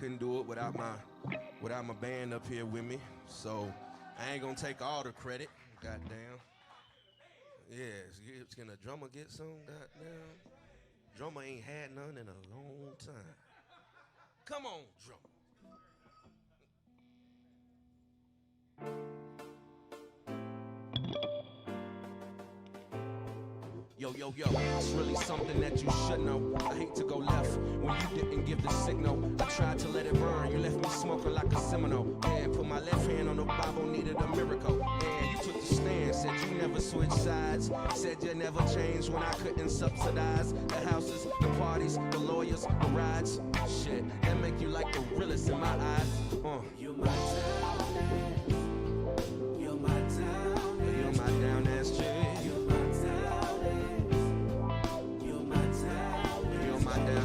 couldn't do it without my band up here with me. So I ain't gonna take all the credit. Goddamn. Yes, can a drummer get some? Goddamn. Drummer ain't had none in a long time. Come on, drummer. Yo, it's really something that you should know. I hate to go left when you didn't give the signal. I tried to let it burn, you left me smoking like a Seminole. And put my left hand on the Bible, needed a miracle. And you took the stand, said you never switch sides. Said you never changed when I couldn't subsidize the houses, the parties, the lawyers, the rides. Shit, that make you like the realest in my eyes. You're my down ass. You're my down ass. You're my down ass chick. Now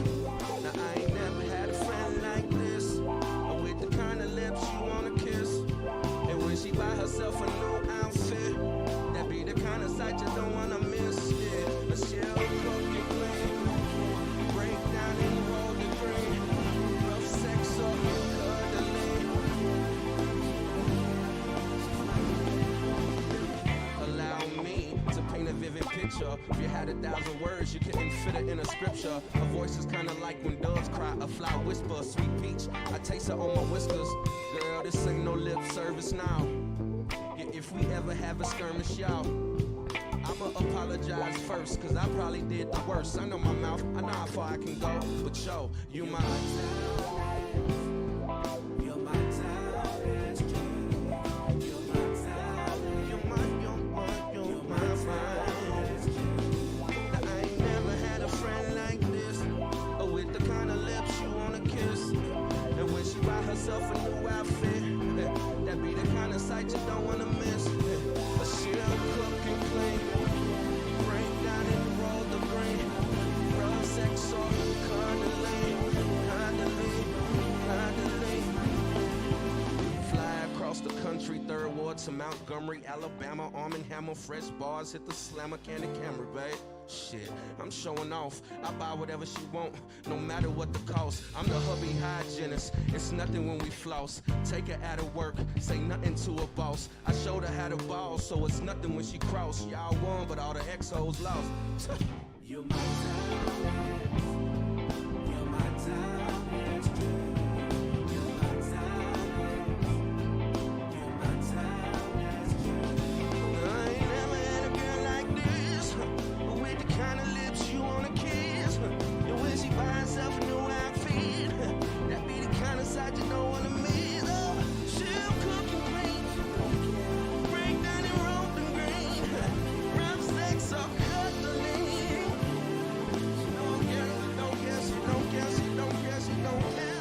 I ain't never had a friend like this, or with the kind of lips you wanna kiss. And when she buy herself a new outfit, that be the kind of sight you don't wanna miss. Yeah, a shell cookie clean, break down and roll the green, rough sex or cuddling. Allow me to paint a vivid picture. If you had 1,000 words, you couldn't fit it in a scripture. Her voice is kinda like when doves cry, a fly whisper, a sweet peach. I taste it on my whiskers. Girl, this ain't no lip service now. Yeah, if we ever have a skirmish, y'all, I'ma apologize first, cause I probably did the worst. I know my mouth, I know how far I can go, but yo, you my herself a new outfit. That be the kind of sight you don't wanna miss. But she'll cook and clean, break down and roll the green, rough sex or cuddling. Fly across the country, Third Ward to Montgomery, Alabama, Arm & Hammer, fresh bars, hit the slammer, candy camera, babe. Shit, I'm showing off. I buy whatever she want, no matter what the cost. I'm the hubby hygienist. It's nothing when we floss. Take her out of work, say nothing to a boss. I showed her how to ball, so it's nothing when she cross. Y'all won, but all the ex-hoes lost. You're my time. You're my time. Kind of lips you wanna kiss, and when she buy herself a new outfit, that be the kind of sight you don't wanna miss. Oh, she'll cook and clean, break down and roll the green, rough sex or cuddling. She don't care, she don't care, she don't care, she don't care, she don't care.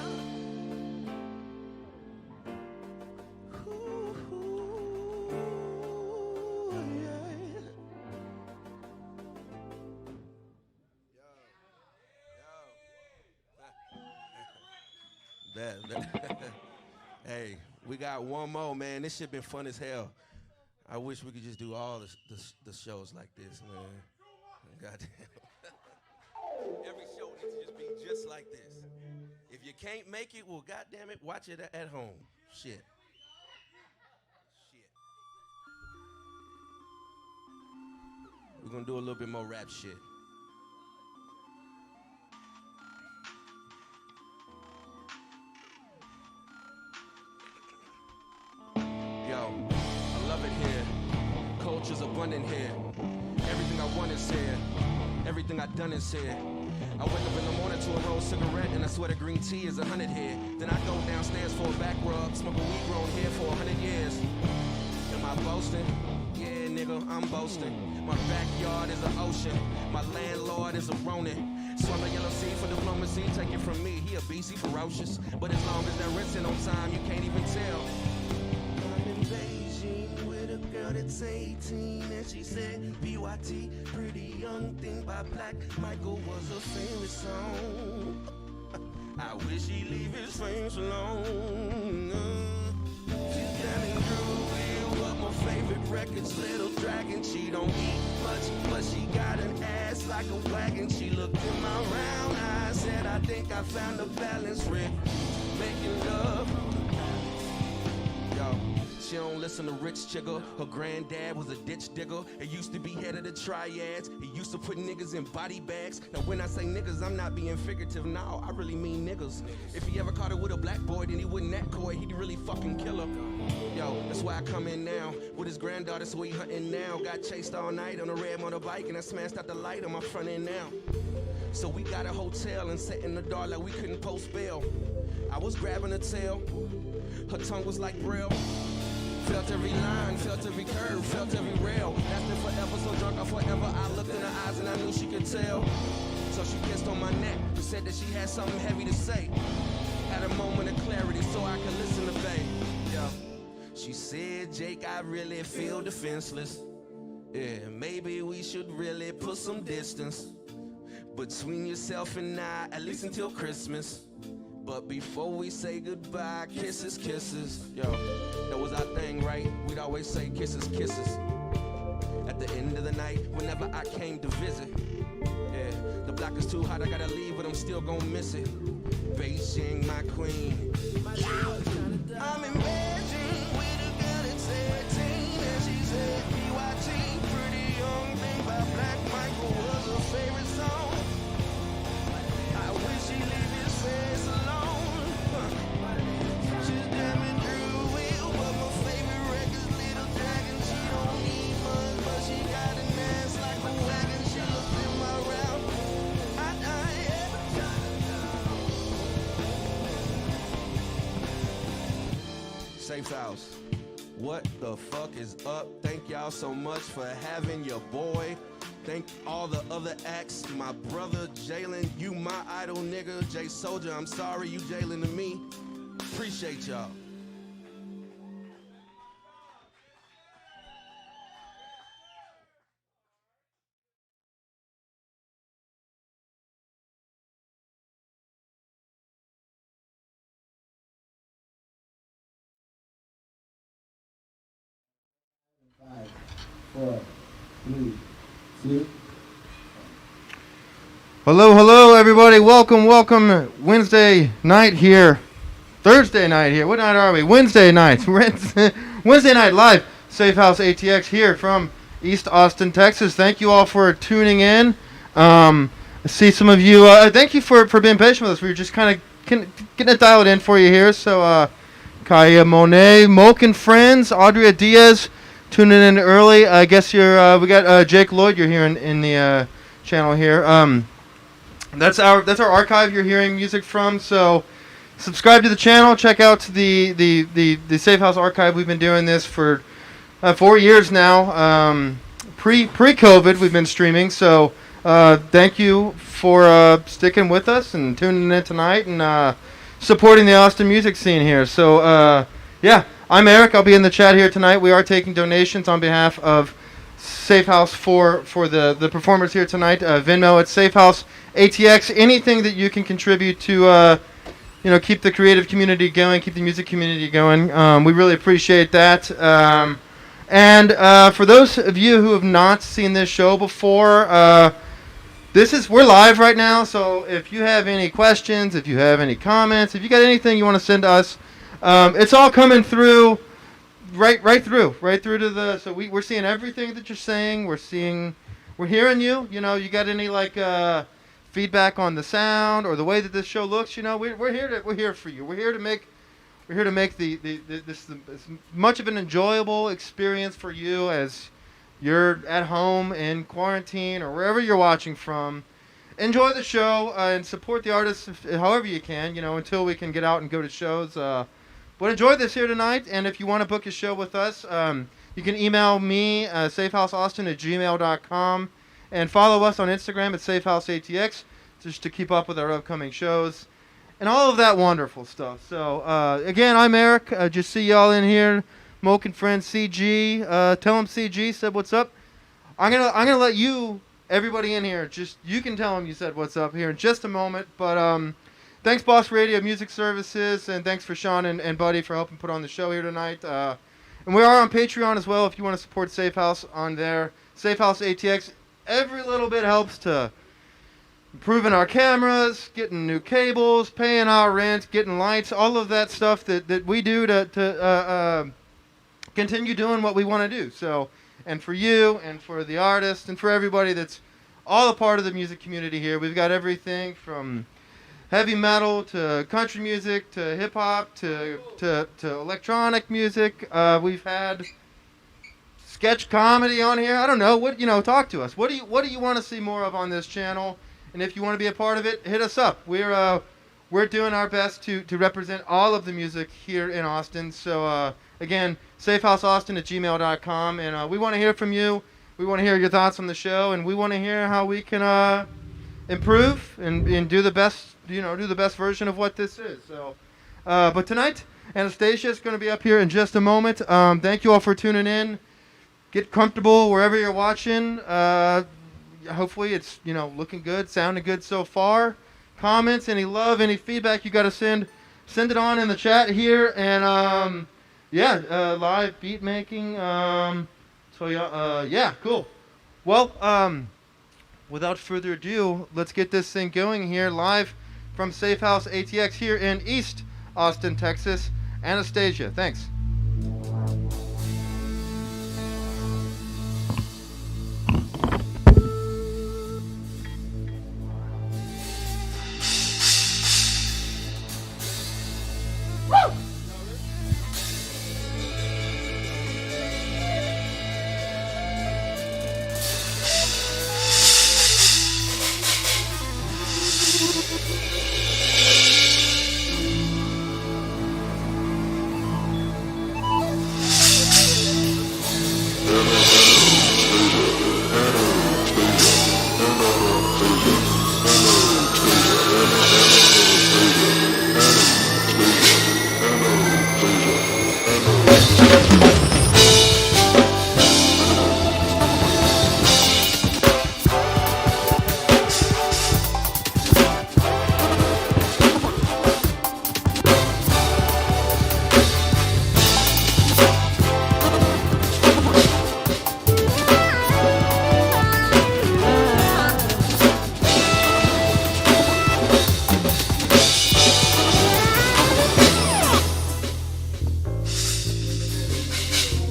Hey, we got one more, man. This shit been fun as hell. I wish we could just do all the shows like this, man. Goddamn. Every show needs to just be just like this. If you can't make it, well, goddamn it, watch it at home. Shit. We're gonna do a little bit more rap shit. Yo, I love it here. Culture's abundant here. Everything I want is here. Everything I done is here. I wake up in the morning to a rolled cigarette, and I swear the green tea is 100 here. Then I go downstairs for a back rub, smoke a weed grown here for 100 years. Am I boasting? Yeah, nigga, I'm boasting. My backyard is an ocean. My landlord is a Ronin. Swallow yellow seed for diplomacy, take it from me. He a beast, he ferocious. But as long as they're rinsing on time, you can't even tell. Beijing with a girl that's 18, and she said PYT, pretty young thing by Black Michael was her favorite song. I wish he'd leave his face alone. She's telling groovy what my favorite record's Little Dragon. She don't eat much, but she got an ass like a wagon. She looked in my round eyes, said I think I found a balance, Rick. making love. Yo, she don't listen to rich chigga. Her granddad was a ditch digger. It used to be head of the triads. He used to put niggas in body bags. Now when I say niggas, I'm not being figurative. No, I really mean niggas. If he ever caught her with a black boy, then he wouldn't that coy. He'd really fucking kill her. Yo, that's why I come in now with his granddaughter, so he hunting now. Got chased all night on a red motorbike, and I smashed out the light on my front end now. So we got a hotel and sat in the dark like we couldn't post bail. I was grabbing her tail. Her tongue was like braille. Felt every line, felt every curve, felt every rail. Lasted forever, so drunk I forever. I looked in her eyes and I knew she could tell. So she kissed on my neck, said that she had something heavy to say. Had a moment of clarity so I could listen to babe. Yeah. She said, Jake, I really feel defenseless. Yeah, maybe we should really put some distance between yourself and I, at least until Christmas. But before we say goodbye, kisses, kisses. Yo, that was our thing, right? We'd always say kisses, kisses. At the end of the night, whenever I came to visit. Yeah, the block is too hot, I gotta leave, but I'm still gonna miss it. Beijing, my queen. I'm in Beijing with a girl that's 18, and she said PYT, pretty young thing by Black Michael was her favorite song. I wish she'd leave his face alone. She's jamming through wheel, but my favorite record's Little Dragon. She don't need much, but she got an ass like a wagon. She looked in my round. Safehouse, what the fuck is up? Thank y'all so much for having your boy. Thank all the other acts. My brother Jalen, you my idol nigga. Jay Soldier, I'm sorry you Jalen to me. Appreciate y'all. Five, 4, 3, 2. Hello, everybody. Welcome. Wednesday night here. Thursday night here. What night are we? Wednesday night. Wednesday night live. Safehouse ATX here from East Austin, Texas. Thank you all for tuning in. I see some of you. Thank you for being patient with us. We were just kind of getting it dialed in for you here. So, Kaya Monet, Moke and Friends, Audria Diaz tuning in early. I guess you're. We got Jake Lloyd. You're here in the channel here. That's our archive you're hearing music from. So subscribe to the channel. Check out the Safehouse archive. We've been doing this for 4 years now. Pre-COVID, we've been streaming. So thank you for sticking with us and tuning in tonight and supporting the Austin music scene here. So yeah, I'm Eric. I'll be in the chat here tonight. We are taking donations on behalf of Safehouse for the performers here tonight. Venmo at Safehouse ATX. Anything that you can contribute to keep the creative community going, keep the music community going. We really appreciate that. And for those of you who have not seen this show before, we're live right now. So if you have any questions, if you have any comments, if you got anything you want to send to us, it's all coming through. Right through to the. So we're seeing everything that you're saying. We're hearing you. You got any feedback on the sound or the way that this show looks? We're here for you. We're here to make this as much of an enjoyable experience for you as you're at home in quarantine or wherever you're watching from. Enjoy the show and support the artists however you can. Until we can get out and go to shows. But enjoy this here tonight, and if you want to book a show with us, you can email me, safehouseaustin@gmail.com, and follow us on Instagram at safehouseatx, just to keep up with our upcoming shows, and all of that wonderful stuff. So, again, I'm Eric. Just see y'all in here. Moke and Friends, CG. Tell them CG said what's up. I'm gonna let you, everybody in here, you can tell them you said what's up here in just a moment, but thanks, Boss Radio Music Services, and thanks for Sean and Buddy for helping put on the show here tonight. And we are on Patreon as well if you want to support Safehouse on there. Safehouse ATX. Every little bit helps to improving our cameras, getting new cables, paying our rent, getting lights, all of that stuff that we do to continue doing what we want to do. So, and for you, and for the artists, and for everybody that's all a part of the music community here, we've got everything from heavy metal to country music to hip hop to electronic music. We've had sketch comedy on here. I don't know what talk to us. What do you want to see more of on this channel? And if you want to be a part of it, hit us up. We're doing our best to represent all of the music here in Austin. So again, safehouseaustin@gmail.com, and we want to hear from you. We want to hear your thoughts on the show, and we want to hear how we can improve and do the best version of what this is. So, but tonight, Anastasia is going to be up here in just a moment. Thank you all for tuning in. Get comfortable wherever you're watching. Hopefully it's looking good, sounding good so far. Comments, any love, any feedback you got to send it on in the chat here. And live beat making. Yeah, cool. Well, without further ado, let's get this thing going here live from Safehouse ATX here in East Austin, Texas. Anastasia, thanks.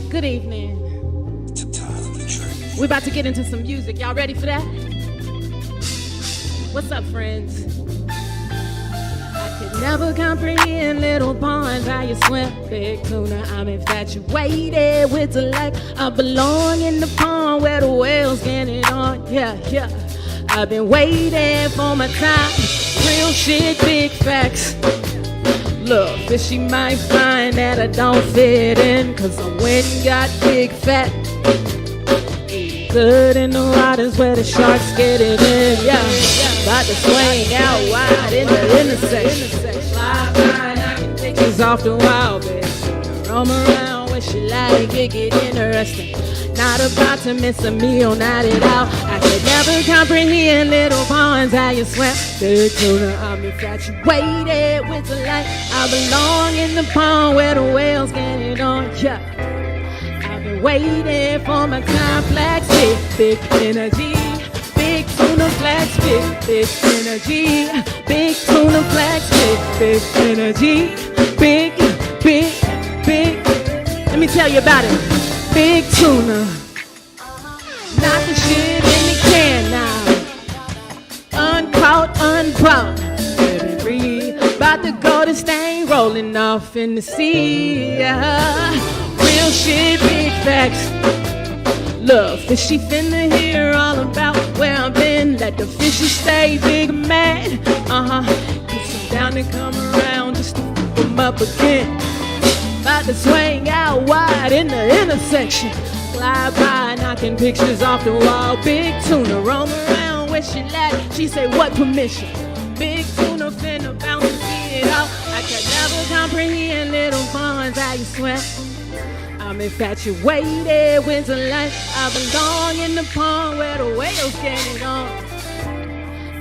Good evening. We're about to get into some music. Y'all ready for that? What's up, friends? I could never comprehend little ponds how you swim. Big tuna, I'm infatuated with the life. I belong in the pond where the whales get it on. Yeah. I've been waiting for my time. Real shit, big facts. Look, fishy might find that I don't fit in, 'cause I went and got big fat. Eat good in the waters where the sharks get it in, yeah. About to swing out wide in the intersection. Fly by, knocking pictures off the wall, baby. Roam around where she like it, get interesting. Not about to miss a meal, not at all. I could never comprehend little ponds how you swim. Big tuna, I'm infatuated with the light. I belong in the pond where the whales get it on. Yeah, I've been waiting for my time. Flag stick, big energy. Big tuna flag stick, big energy. Big tuna flag stick, big energy. Big. Let me tell you about it. Big tuna, not the shit in the can now. Uncaught, unbrought, let it breathe. About to go to stain, rolling off in the sea. Real shit, big facts. Look, fishy finna hear all about where I've been. Let the fishes stay big and mad. Get some down and come around just to fuck them up again. About to swing out wide in the intersection. Fly by, knocking pictures off the wall. Big tuna, roam around where she like. She say, what permission? Big tuna finna bounce and see it all. I could never comprehend little ponds how you swim. I'm infatuated with the light. I belong in the pond where the whales get it on.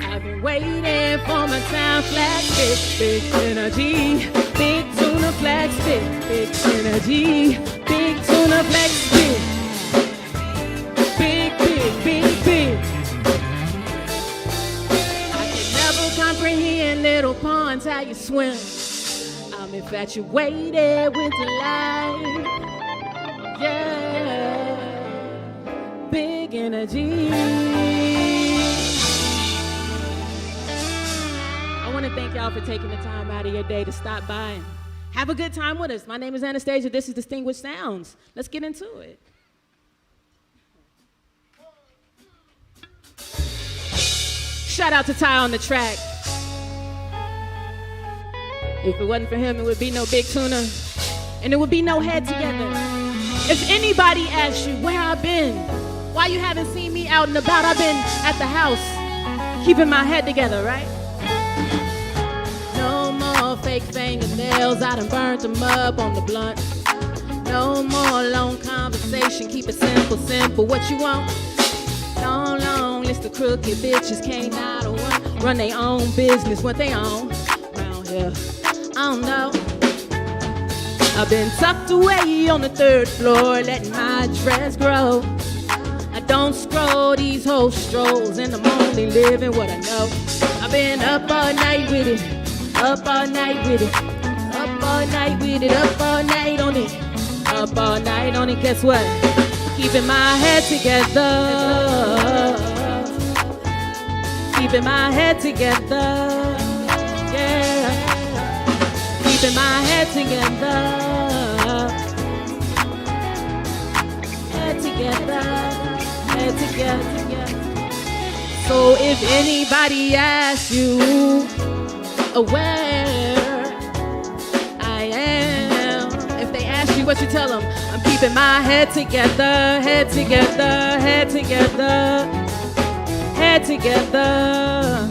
I've been waiting for my time. Flag stick, big energy. Big tuna flag stick, big energy. Big tuna flag stick. Big. how you swim. I'm infatuated with life. Yeah, big energy. I want to thank y'all for taking the time out of your day to stop by and have a good time with us. My name is Anastasia. This is Distinguished Sounds. Let's get into it. Shout out to Ty on the track. If it wasn't for him, it would be no Big Tuna, and it would be no Head Together. If anybody asks you where I've been, why you haven't seen me out and about, I've been at the house, keeping my head together, right? No more fake fingernails, I done burnt them up on the blunt. No more long conversation, keep it simple, simple. What you want? Long, long list of crooked bitches, can't not a one run their own business, what they own around here. I don't know. I've been tucked away on the 3rd floor, letting my dress grow. I don't scroll these whole strolls, and I'm only living what I know. I've been up all night with it, up all night with it, up all night with it, up all night on it, up all night on it. Guess what? Keeping my head together, keeping my head together, yeah. Keeping my head together, head together, head together. So if anybody asks you where I am, if they ask you what you tell them, I'm keeping my head together, head together, head together, head together.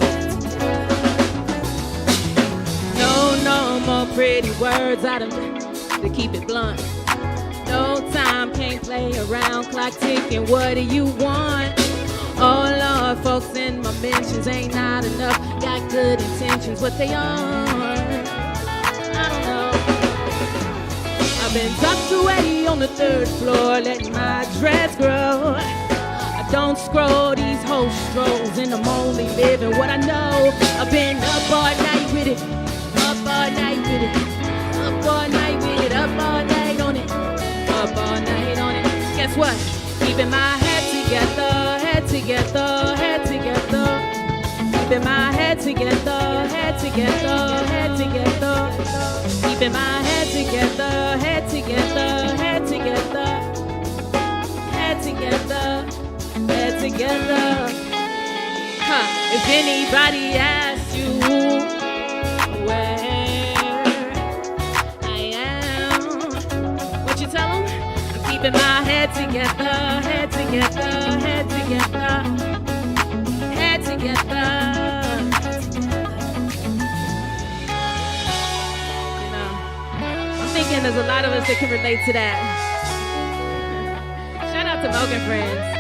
No more pretty words, I done to keep it blunt. No time, can't play around, clock ticking, what do you want? Oh Lord, folks in my mentions ain't not enough, got good intentions, what they are, I don't know. I've been tucked away on the 3rd floor, letting my dress grow. I don't scroll these whole strolls, and I'm only living what I know. I've been up all night with it, up all night with it, up all night with it, up all night on it, up all night on it. Guess what? Keeping my head together, head together, head together. Keeping my head together, head together, head together. Keeping my head together, head together, head together, head together, head together. Huh. If anybody asks you where I am, what you tell them? I'm keeping my head together, head together, head together, head together. You know, I'm thinking there's a lot of us that can relate to that. Shout out to Mogan Friends.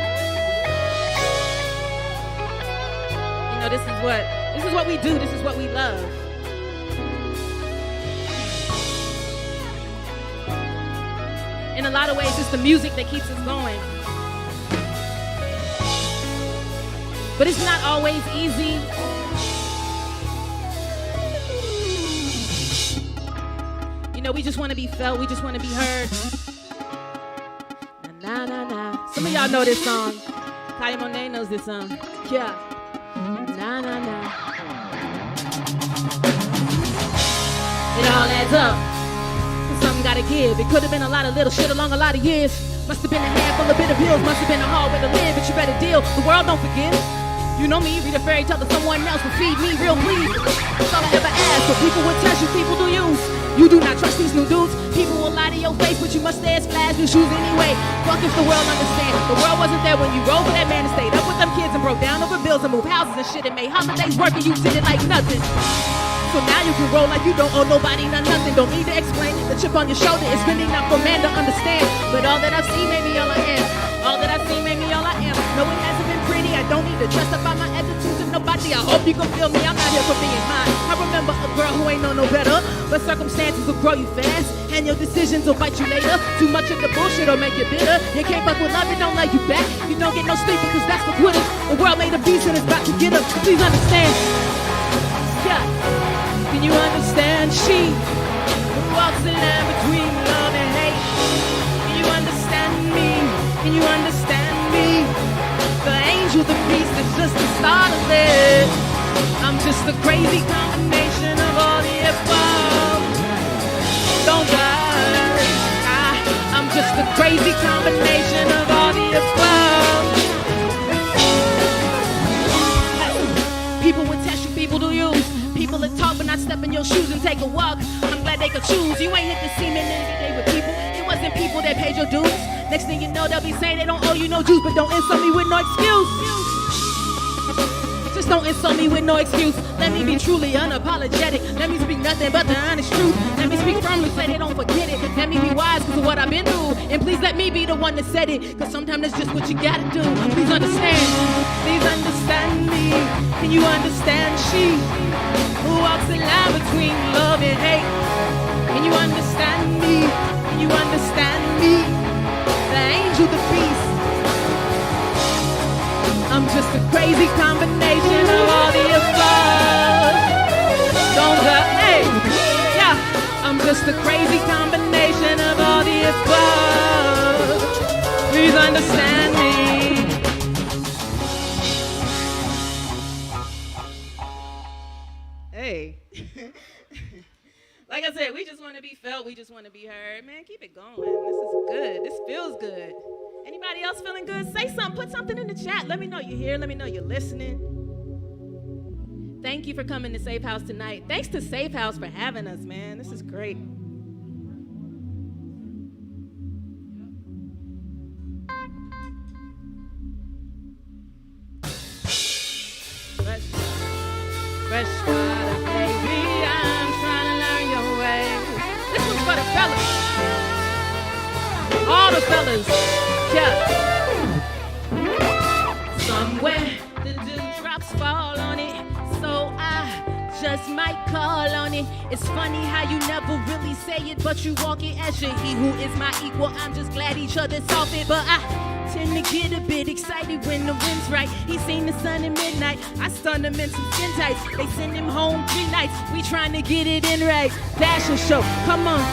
You know, this is what we do, this is what we love. In a lot of ways, it's the music that keeps us going. But it's not always easy. You know, we just want to be felt, we just want to be heard. Na, na, na. Some of y'all know this song. Kaya Monet knows this song. Yeah. Na, na, na. It all adds up. Something gotta give. It could have been a lot of little shit along a lot of years. Must have been a handful of bitter pills. Must have been a hard way to live, but you better deal. The world don't forgive. You know me, read a fairy tale that someone else will feed me real please. That's all I ever ask. So people will test you, people do use. You do not trust these new dudes. People will lie to your face, but you must stay as flash new shoes anyway. Fuck if the world understands. The world wasn't there when you rolled with that man and stayed up with them kids and broke down over bills and moved houses and shit and made holidays work and you did it like nothing. So now you can roll like you don't owe nobody nothing. Don't need to explain. The chip on your shoulder is really not for man to understand. But all that I've seen made me all I am. All that I've seen made me all I am. No, it hasn't been pretty. I don't need to dress up by my attitude to nobody. I hope you can feel me. I'm not here for being mine. I remember a girl who ain't know no better. But circumstances will grow you fast. And your decisions will bite you later. Too much of the bullshit will make you bitter. You can't fuck with love, it don't love you back. You don't get no sleep because that's for quitters. The world made a beast and it's about to get up. Please understand. Yeah. Can you understand? She walks the line between love and hate. Can you understand me? Can you understand me? The angel, the beast is just the start of it. I'm just a crazy combination of all the above. Don't judge. I'm just a crazy combination of all the above. People would test you, people to use. People that talk but not step in your shoes and take a walk. I'm glad they could choose. You ain't hit the semen every day with people. It wasn't people that paid your dues. Next thing you know, they'll be saying they don't owe you no juice, but don't insult me with no excuse. Just don't insult me with no excuse. Let me be truly unapologetic. Let me speak nothing but the honest truth. Let me speak firmly, say they don't forget it. Let me be wise because of what I've been through. And please let me be the one that said it, because sometimes that's just what you gotta do. Please understand. Please understand me. Can you understand she who walks the line between love and hate? Can you understand me? Can you understand me? The angel, the beast. I'm just a crazy combination of all the above. Don't hey, yeah. I'm just a crazy combination of all the above. Please understand me. Hey. Like I said, we just want to be felt. We just want to be heard. Man, keep it going. This is good. This feels good. Anybody else feeling good? Say something. Put something in the chat. Let me know you're here. Let me know you're listening. Thank you for coming to Safehouse tonight. Thanks to Safehouse for having us, man. This is great. Fresh water, baby. I'm trying to learn your ways. This one's for the fellas. All the fellas. Yeah. Somewhere the dewdrops fall on it, so I just might call on it. It's funny how you never really say it, but you walk it as your he who is my equal. I'm just glad each other soft it, but I tend to get a bit excited when the wind's right. He seen the sun at midnight. I stun him in some skin tights. They send him home 3 nights. We trying to get it in right. Dash a show, come on.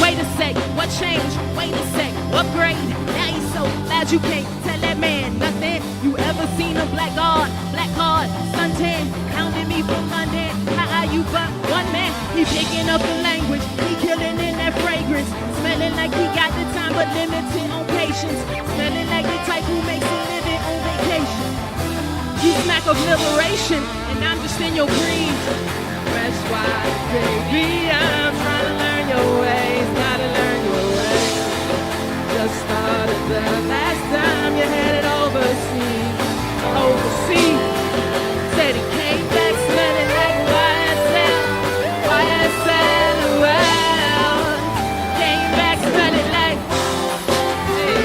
Wait a sec, what changed? Wait a sec, upgrade. Now you so glad you can't tell that man nothing. You ever seen a black card, suntan, hounding me from London? How are you but one man? He picking up the language, he killing in that fragrance. Smelling like he got the time but limited on patience. Smelling like the type who makes a living on vacation. You smack of liberation, and I'm just in your green. Fresh wide, baby, I'm trying to learn your ways, gotta learn your ways. Just started the last time you headed overseas. Said he came back smelling like YSL, well. Came back smelling like, hey.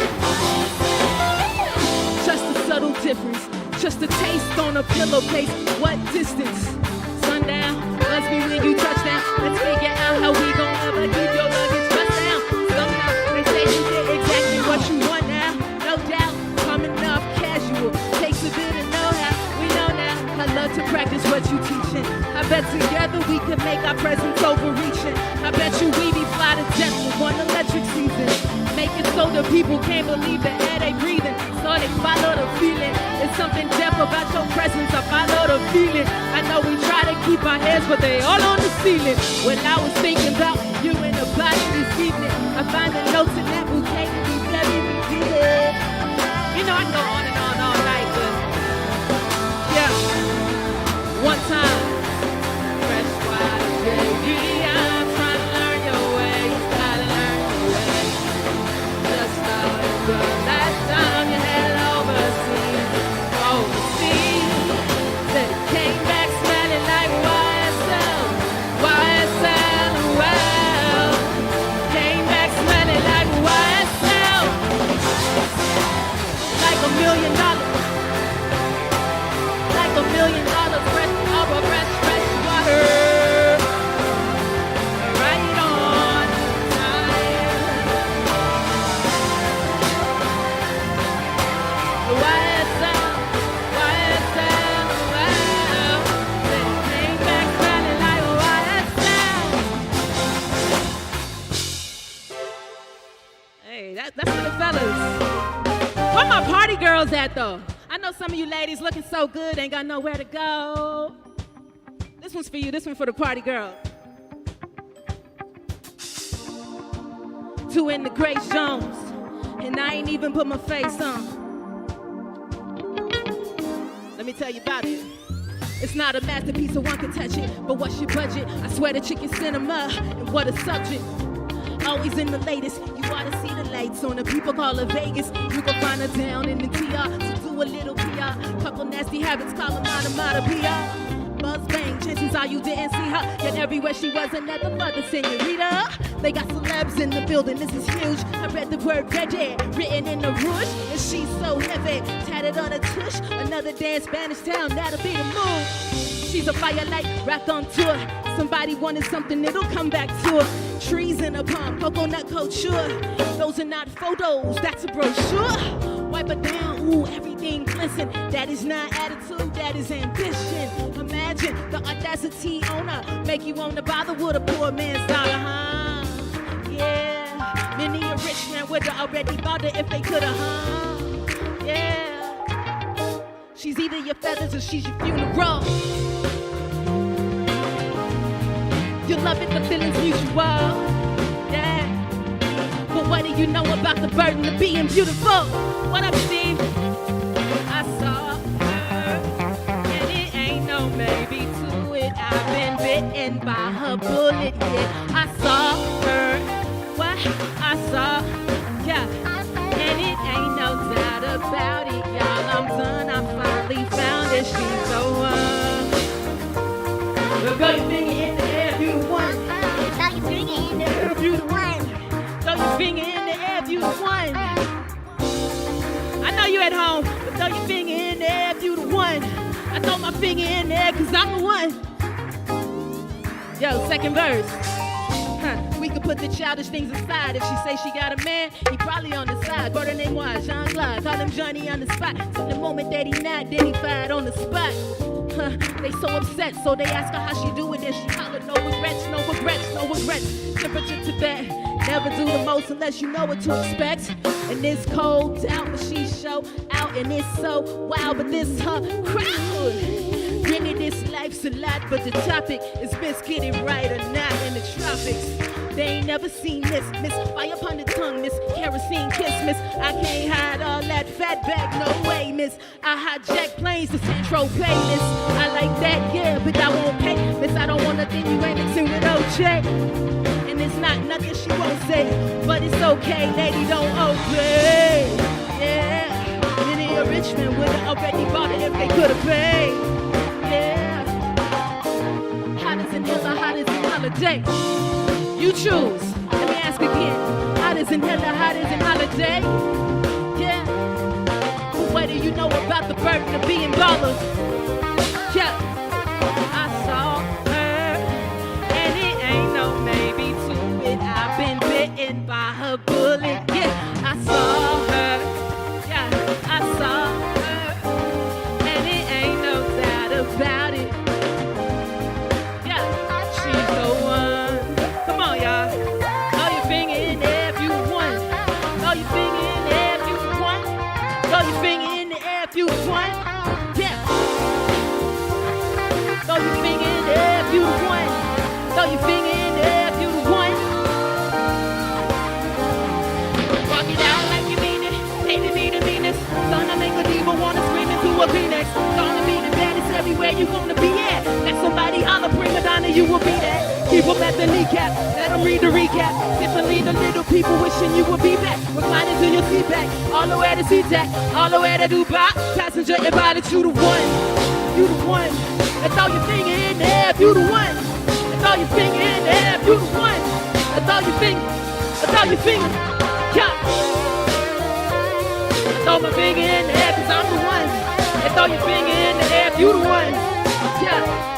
Just a subtle difference, just a taste on a pillowcase. What distance? Sundown, must be when you touch down. Let's figure out how we gon' ever keep your luggage pressed down. Somehow, they say you get exactly what you want now. No doubt, coming off casual. Takes a bit of know-how, we know now. I love to practice what you teaching. I bet together we can make our presence overreaching. I bet you we be fly to death with one electric season. Make it so the people can't believe the air they breathing. So they follow the feeling. There's something deaf about your presence. I follow the feeling. I know we try to keep our heads, but they all on the ceiling. When I was thinking about you in the body this evening, I find the notes in that bouquet to be very repeated. You know I go on and on all night, but yeah. One time, fresh water, baby. I'm trying to learn your ways, gotta learn your ways. Just started the last time you headed overseas. Said it came back smelling like YSL, well. Came back smelling like YSL. that though? I know some of you ladies looking so good ain't got nowhere to go. This one's for you, this one for the party girl. Two in the Grace Jones, and I ain't even put my face on. Let me tell you about it. It's not a masterpiece, so one can touch it. But what's your budget? I swear the chicken cinema, and what a subject. Always in the latest, you ought to see the lights on. The people call her Vegas. You can find her down in the TR to do a little PR. Couple nasty habits, call her Mata PR. Buzz bang, chances are you didn't see her. Yet everywhere she was, another mother senorita. They got celebs in the building, this is huge. I read the word veggie, written in the rush. And she's so heavy, tatted on a tush. Another dance, Spanish town, that'll be the move. She's a firelight, rock on tour. Somebody wanted something, it'll come back to her. Trees in a palm, coconut couture. Those are not photos, that's a brochure. Wipe it down, ooh, everything glisten. That is not attitude, that is ambition. Imagine the audacity on her, make you wanna bother with a poor man's daughter, huh? Yeah, many a rich man would've already bought it if they could've, huh? Yeah, she's either your feathers or she's your funeral. You love it, the feeling's mutual, yeah. But what do you know about the burden of being beautiful? What up, Steve? I saw her, and it ain't no maybe to it. I've been bitten by her bullet, yeah. I saw her, what? I saw, yeah. And it ain't no doubt about it, y'all. I'm done, I finally found it. She's the one. We'll go your finger in the air, you the one. Throw your finger in the air, you the one. Throw your finger in the air, you the one. I know you at home, but throw your finger in the air if you the one. I throw my finger in the air cause I'm the one. Yo, second verse. We could put the childish things aside. If she say she got a man, he probably on the side. But her name was Jean-Claude, call him Johnny on the spot. So the moment that he not, then he fired on the spot. They so upset, so they ask her how she do it, and she holler, no regrets, no regrets, no regrets. Temperature to bed, never do the most unless you know what to expect. And it's cold out, but she show out, and it's so wild, but this her crowd. Really, this life's a lot, but the topic is best getting right or not in the tropics. They ain't never seen this, miss fire upon the tongue, miss kerosene kiss, miss I can't hide all that fat bag, no way, miss I hijack planes to Central Pay, miss I like that, yeah, but I won't pay, miss I don't want nothing you ain't mixing with OJ. And it's not nothing she won't say, but it's okay, lady, don't obey. Yeah, many a rich man would've already bought it if they could've paid. Yeah, hot as in hell or hot as in holiday. You choose. Let me ask again. Hot as in hell or hot as in holiday? Yeah. But what do you know about the burden of being baller? Yeah. I saw her, and it ain't no maybe to it. I've been bitten by her bullet. Yeah. I saw her. Yeah. I saw her, and it ain't no doubt about it. Yeah. She's the one. Come on, y'all. Throw your finger in the air if you won. Throw your finger in the air if you won. Throw your finger in the air if you won. Yeah. Throw your finger in the air if you won. Throw your finger in the air if you won. Rock it out like you mean it. Baby, be the meanest. Gonna make a diva wanna scream into a Phoenix. Gonna be the baddest everywhere you wanna be at. Let somebody holler, prima donna, you will be there. Keep them at the kneecap, let them read the recap. Differently the little people wishing you would be back. Reclining to your seat back, all the way to SeaTac, all the way to Dubai. Passenger invited, you the one, you the one. Let's throw your finger in the air if you the one. Let's throw your finger in the air if you the one. Let's throw your finger, let's throw your finger, yeah. Let's throw my finger in the air cause I'm the one. Let's throw your finger in the air if you the one, yeah.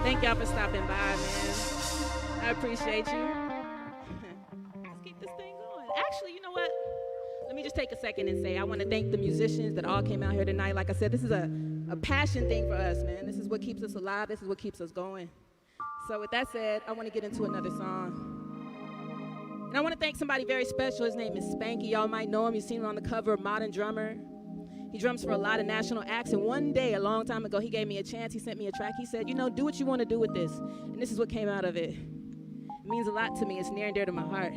Thank y'all for stopping by, man. I appreciate you. Let's keep this thing going. Actually, you know what? Let me just take a second and say I want to thank the musicians that all came out here tonight. Like I said, this is a a passion thing for us, man. This is what keeps us alive. This is what keeps us going. So with that said, I want to get into another song. And I want to thank somebody very special. His name is Spanky. Y'all might know him. You've seen him on the cover of Modern Drummer. He drums for a lot of national acts. And one day, a long time ago, he gave me a chance. He sent me a track. He said, you know, do what you want to do with this. And this is what came out of it. It means a lot to me. It's near and dear to my heart.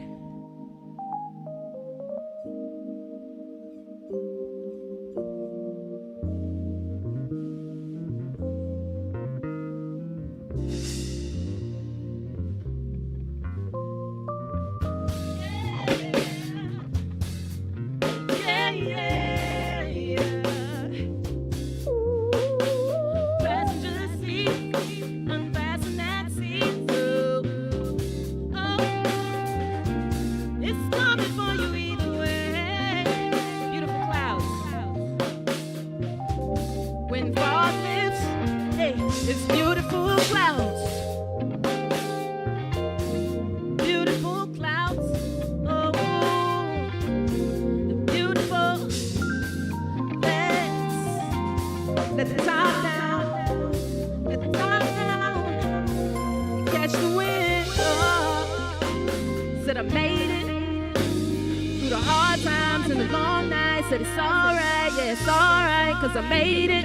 I made it.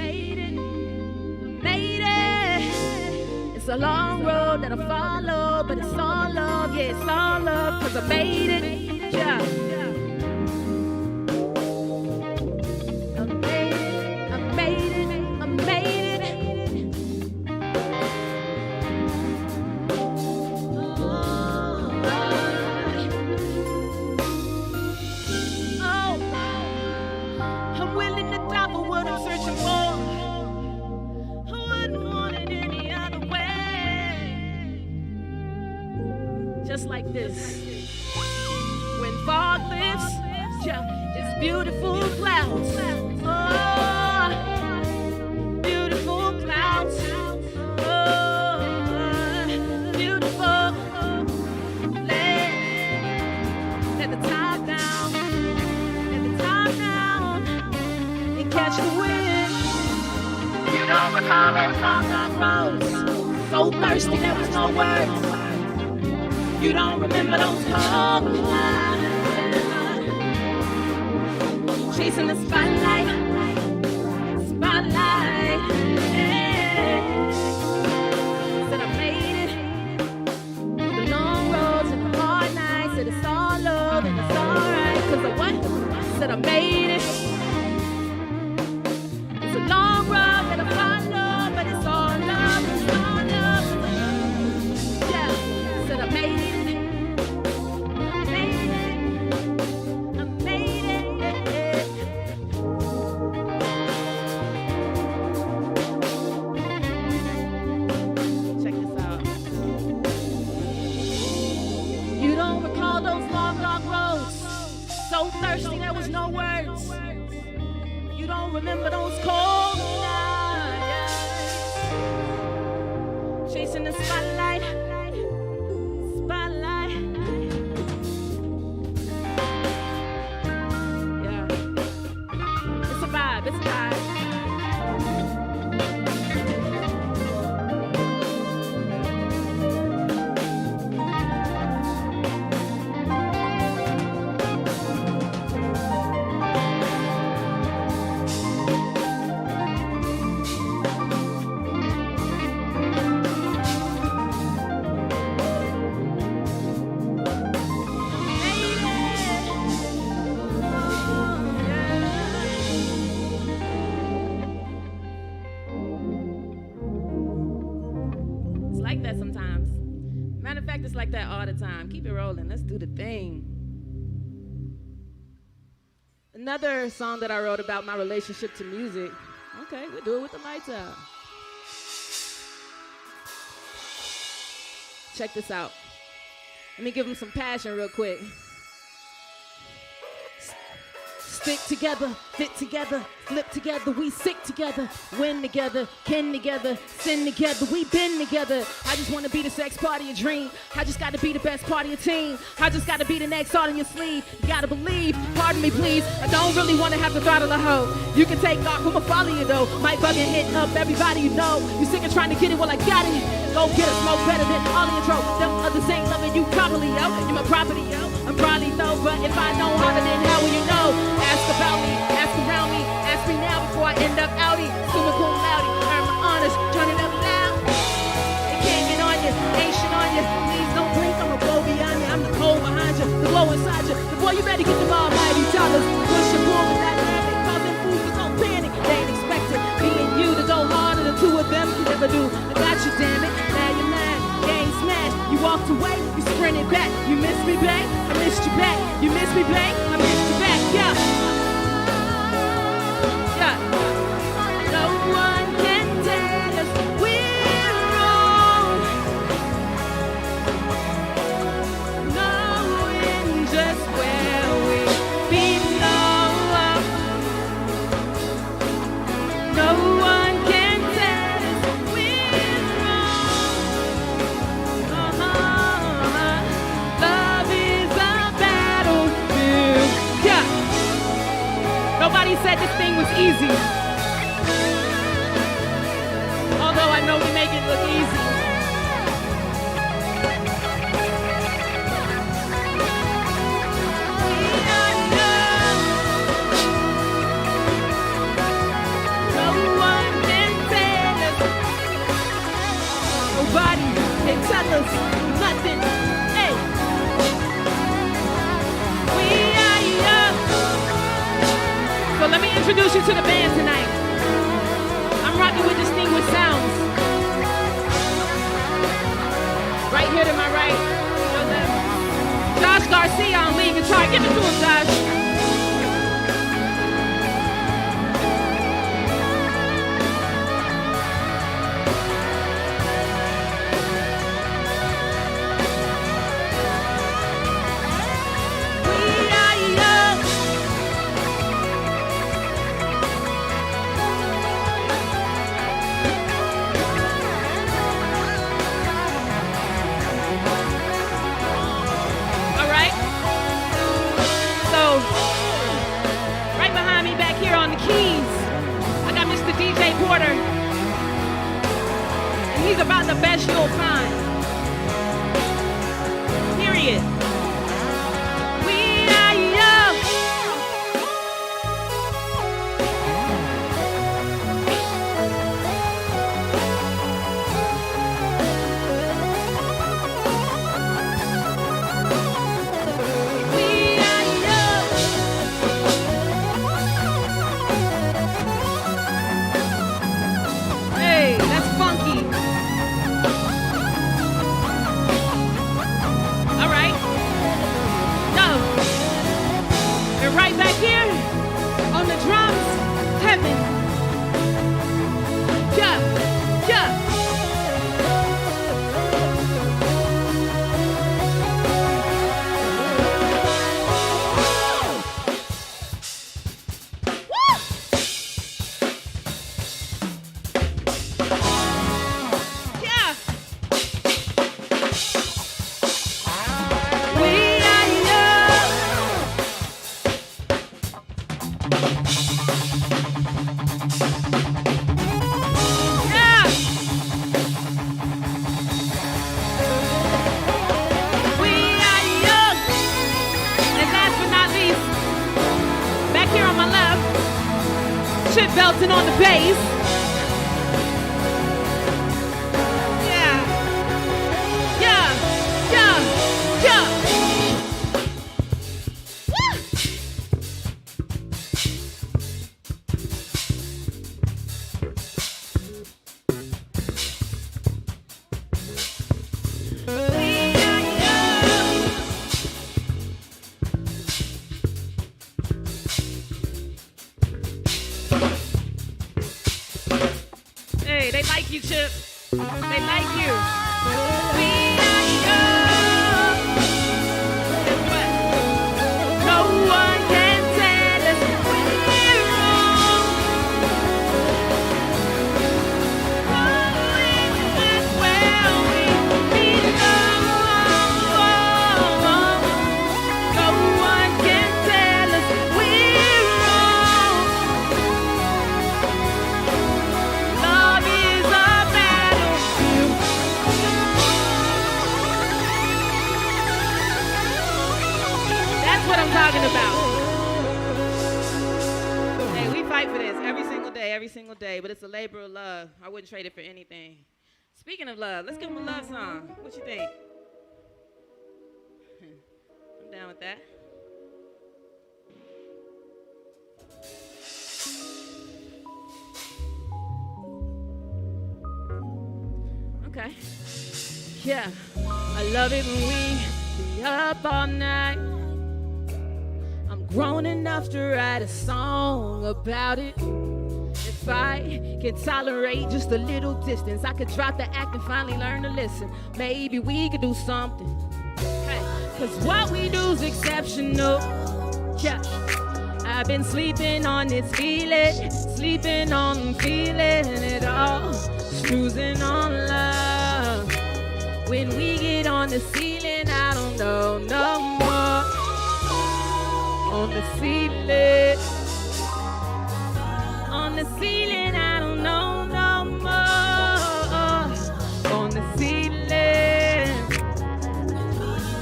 It's a long road that I follow, but it's all love, yeah, it's all love, 'cause I made it, yeah. I made it, I made it, I made it. Oh, I'm willing to die for what I'm searching for. I wouldn't want it any other way. Just like this. When fog lifts, yeah, it's beautiful clouds. Oh, beautiful clouds. Oh, beautiful. Let the top down. Let the top down. And catch the wind. You don't recall those long roads. So thirsty there was no words. You don't remember those cold nights. Chasing the spotlight. Spotlight. Yeah. Said I made it. The long roads and the hard nights. Said it's all love and it's alright. 'Cause I what? Said I made it. It's a long road that I follow, but it's all love, it's all love. Yeah, said I made it. I made it. I made it. Check this out. You don't recall those long, dark roads. So thirsty there was no words. You don't remember those cold nights. Chasing the spotlight. Spotlight. Yeah. It's a vibe, it's a vibe. It's like that sometimes. Matter of fact, it's like that all the time. Keep it rolling. Let's do the thing. Another song that I wrote about my relationship to music. Okay, we'll do it with the lights out. Check this out. Let me give them some passion real quick. Stick together. Fit together, flip together, we sick together, win together, kin together, sin together, we been together. I just wanna be the sex part of your dream. I just gotta be the best part of your team. I just gotta be the next art on your sleeve. You gotta believe, pardon me please, I don't really wanna have to throttle a hoe. You can take off, I'ma follow you though. Might bug and hit up everybody you know. You sick of trying to get it, well I got it. Go get it, smoke better than all the intro. Them others ain't loving you properly, yo. You my property, yo. I'm probably though, but if I know harder, then how will you know? Ask about me, ask around me, ask me now before I end up outie. Summa cum laude, earn my honors, turn it up loud. It can't get on you, ain't shit on you. Please don't blink, I'ma blow beyond you. I'm the cold behind you, the glow inside you. The boy, you better get them almighty dollars. Push and pull with that magic, causing fools to go panic. They ain't expecting me and you to go harder. The two of them can never do. I got you, damn it. Now you're mad, game smashed. You walked away, you sprinted back. You missed me, babe. I missed you back. You missed me, babe. I missed you back. Yeah. No one can tell us we're wrong, knowing just where we belong. No one can tell us we're wrong. Love is a battlefield. Yeah. Nobody said this thing was easy. Although I know we make it look easy. No one can tell us. Nobody can tell us nothing. Hey. We are young. So let me introduce you to the band tonight. I'm rocking with distinguished sounds. Right here to my right, your left. Josh Garcia on lead guitar. Give it to him, Josh. We are young. All right. So, right behind me back here on the keys, I got Mr. DJ Porter. And he's about the best you'll find. Period. We are young. We are young. Hey, that's funky. All right. Yo. And right back here on the drums, Heaven. Yeah. Yeah. Yeah. We are young. Yeah. We are young. And last but not least, back here on my left, Chip Belton on the bass. Yeah. Yeah. Yeah. Yeah. Woo! We are young. Hey, they like you, Chip. They like you. We are young. Guess what? No one can tell us we're every single day, but it's a labor of love. I wouldn't trade it for anything. Speaking of love, let's give him a love song. What you think? I'm down with that. Okay. Yeah, I love it when we be up all night. I'm grown enough to write a song about it. If I can tolerate just a little distance, I could drop the act and finally learn to listen. Maybe we could do something. Hey, cause what we do is exceptional. Yeah, I've been sleeping on this feeling, sleeping on feeling it all, cruising on love. When we get on the ceiling, I don't know no more. On the ceiling, on the ceiling, I don't know no more. On the ceiling,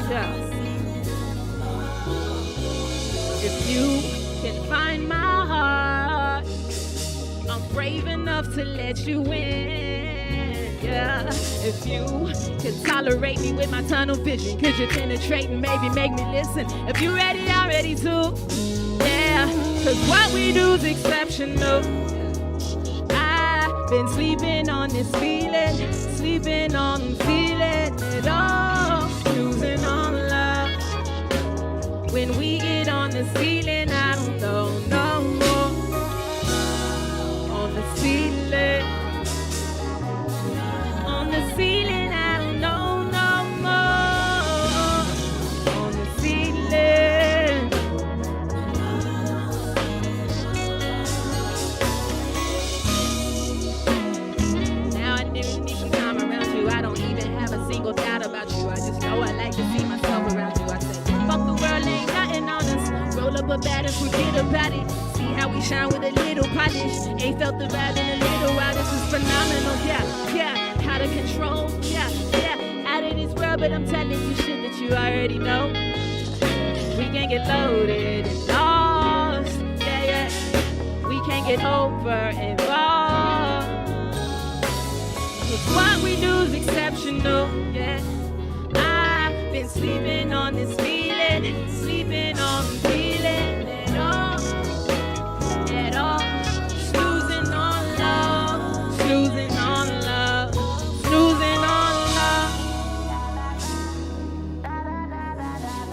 yeah. If you can find my heart, I'm brave enough to let you in. Yeah, if you can tolerate me with my tunnel vision, could you penetrate and maybe make me listen? If you're ready, I'm ready too. Yeah, cause what we do is exceptional. I've been sleeping on this feeling, sleeping on feeling it all, cruising on love. When we get on the ceiling, I don't know no more. On the ceiling. On the ceiling, I don't know no more. On the ceiling. Now I need some time around you. I don't even have a single doubt about you. I just know I like to see myself around you. I say, fuck the world, ain't nothing on us. Roll up a bat and forget about it. See how we shine with a little polish. Ain't felt the vibe in a little while. This is phenomenal, yeah, yeah. Out of control, yeah, yeah, out of this world, but I'm telling you shit that you already know. We can get loaded and lost, yeah, yeah. We can't get over involved. Cause what we do is exceptional, yeah. I've been sleeping on this feeling, sleeping on feeling it all, at all. Snoozing on love, snoozing on love. Losing on love.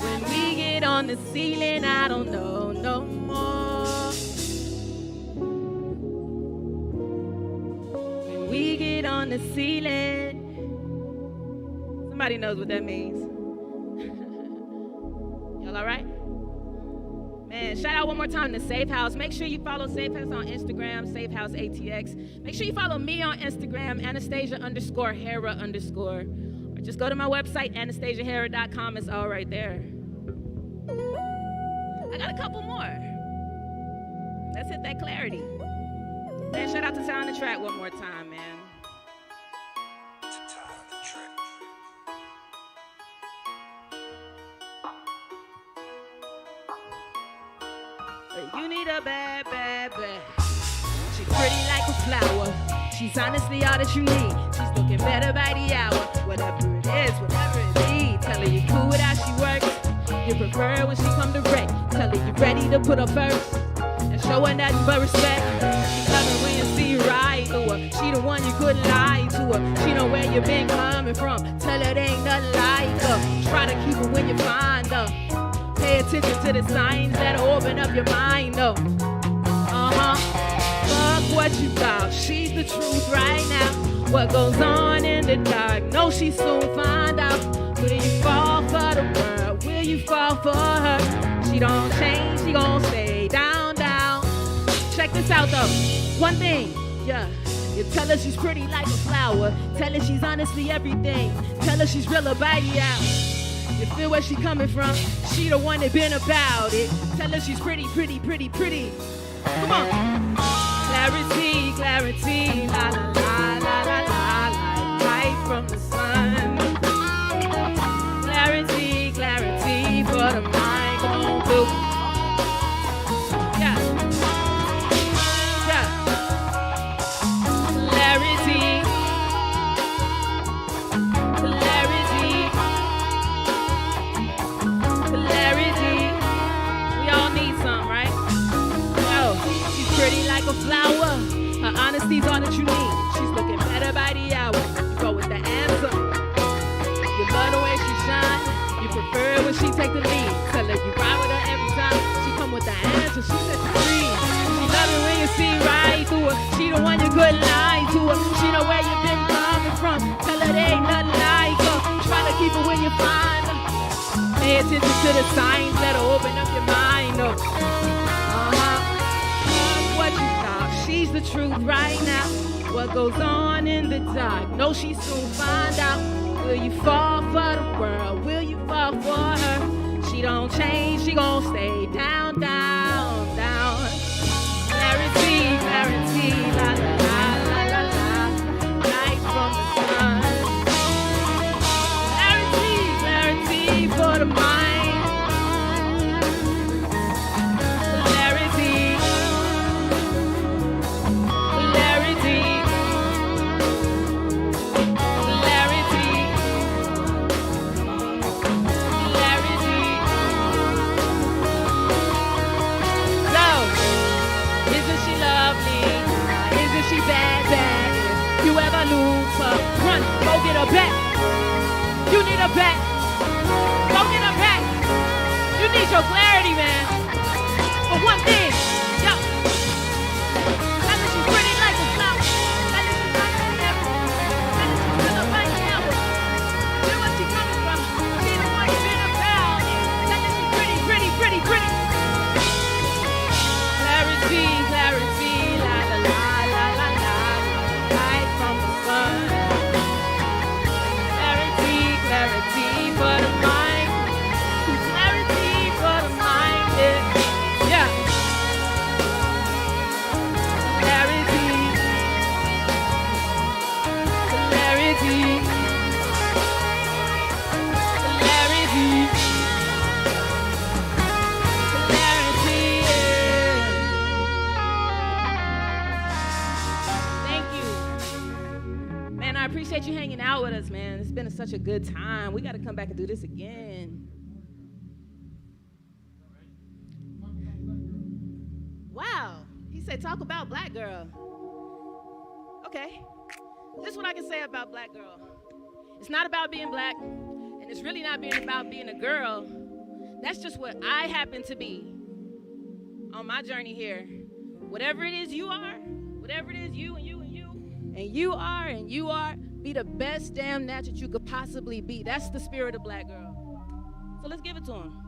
When we get on the ceiling, I don't know no more. When we get on the ceiling, somebody knows what that means. Y'all all right? Man, shout out one more time to Safehouse. Make sure you follow Safehouse on Instagram, Safehouse ATX. Make sure you follow me on Instagram, Anastasia _Hera _. Or just go to my website, AnastasiaHera.com. It's all right there. I got a couple more. Let's hit that clarity. Man, shout out to Sound the Track one more time, man. You need a bad, bad, bad. She's pretty like a flower. She's honestly all that you need. She's looking better by the hour. Whatever it is, whatever it be. Tell her you cool with how she works. You prefer her when she come to break. Tell her you ready to put her first. And show her nothing but respect. She love it when you see you right through her. She the one you couldn't lie to her. She know where you been coming from. Tell her there ain't nothing like her. Try to keep her when you find her. Pay attention to the signs that'll open up your mind, though. Fuck what you thought. She's the truth right now. What goes on in the dark? No, she soon find out. Will you fall for the world? Will you fall for her? She don't change. She gon' stay down, down. Check this out, though. One thing, yeah. You tell her she's pretty like a flower. Tell her she's honestly everything. Tell her she's real about the out. You feel where she coming from? She the one that been about it. Tell her she's pretty, pretty, pretty, pretty. Come on. Clarity, clarity, la la la la la la, like light from the sun. Clarity, clarity for the mind. Come on, boo. Yeah. Yeah. the one you couldn't lie to her. She know where you been coming from. Tell her there ain't nothing like her. Try to keep her when you find her. Pay attention to the signs. Let her open up your mind. What you thought? She's the truth right now. What goes on in the dark? No, she soon find out. Will you fall for the world? Will you fall for her? She don't change. She gon' stay down, down, down. Clarity, clarity, la la la la la la. Light from the sun. Clarity, clarity for the mind. Clarity, clarity, clarity, clarity. So, isn't she lovely? Isn't she bad, bad? If you ever lose her, run, go get her back. You need her back. Go get her back. You need your clarity, man. For one thing, yo. Now that she's pretty like a flower. Now that she's not really everything. Now that she's still a right now. Where was she coming from? She the one you been about. Now that she's pretty, pretty, pretty, pretty. Clarity, clarity, la la la la la la. Light from the sun. Clarity, clarity for the mind. Clarity for the mind. Yeah. Clarity. Clarity. Clarity. Clarity. Thank you. Man, I appreciate you hanging out with us, man. It's been such a good time. We got to come back and do this again. Wow. He said, talk about Black Girl. Okay. This is what I can say about Black Girl. It's not about being black, and it's really not about being a girl. That's just what I happen to be on my journey here. Whatever it is you are, whatever it is you and you and you, and you are, be the best damn Nat that you could possibly be. That's the spirit of Black Girl. So let's give it to him.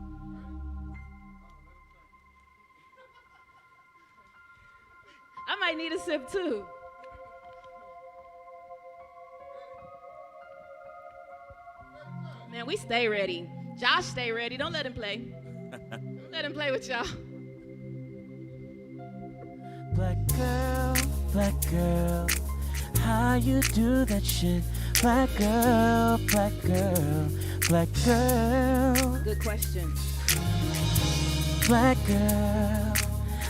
I might need a sip too. Man, we stay ready. Josh stay ready. Don't let him play. Don't let him play with y'all. Black girl, how you do that shit? Black girl, black girl, black girl. Good question. Black girl,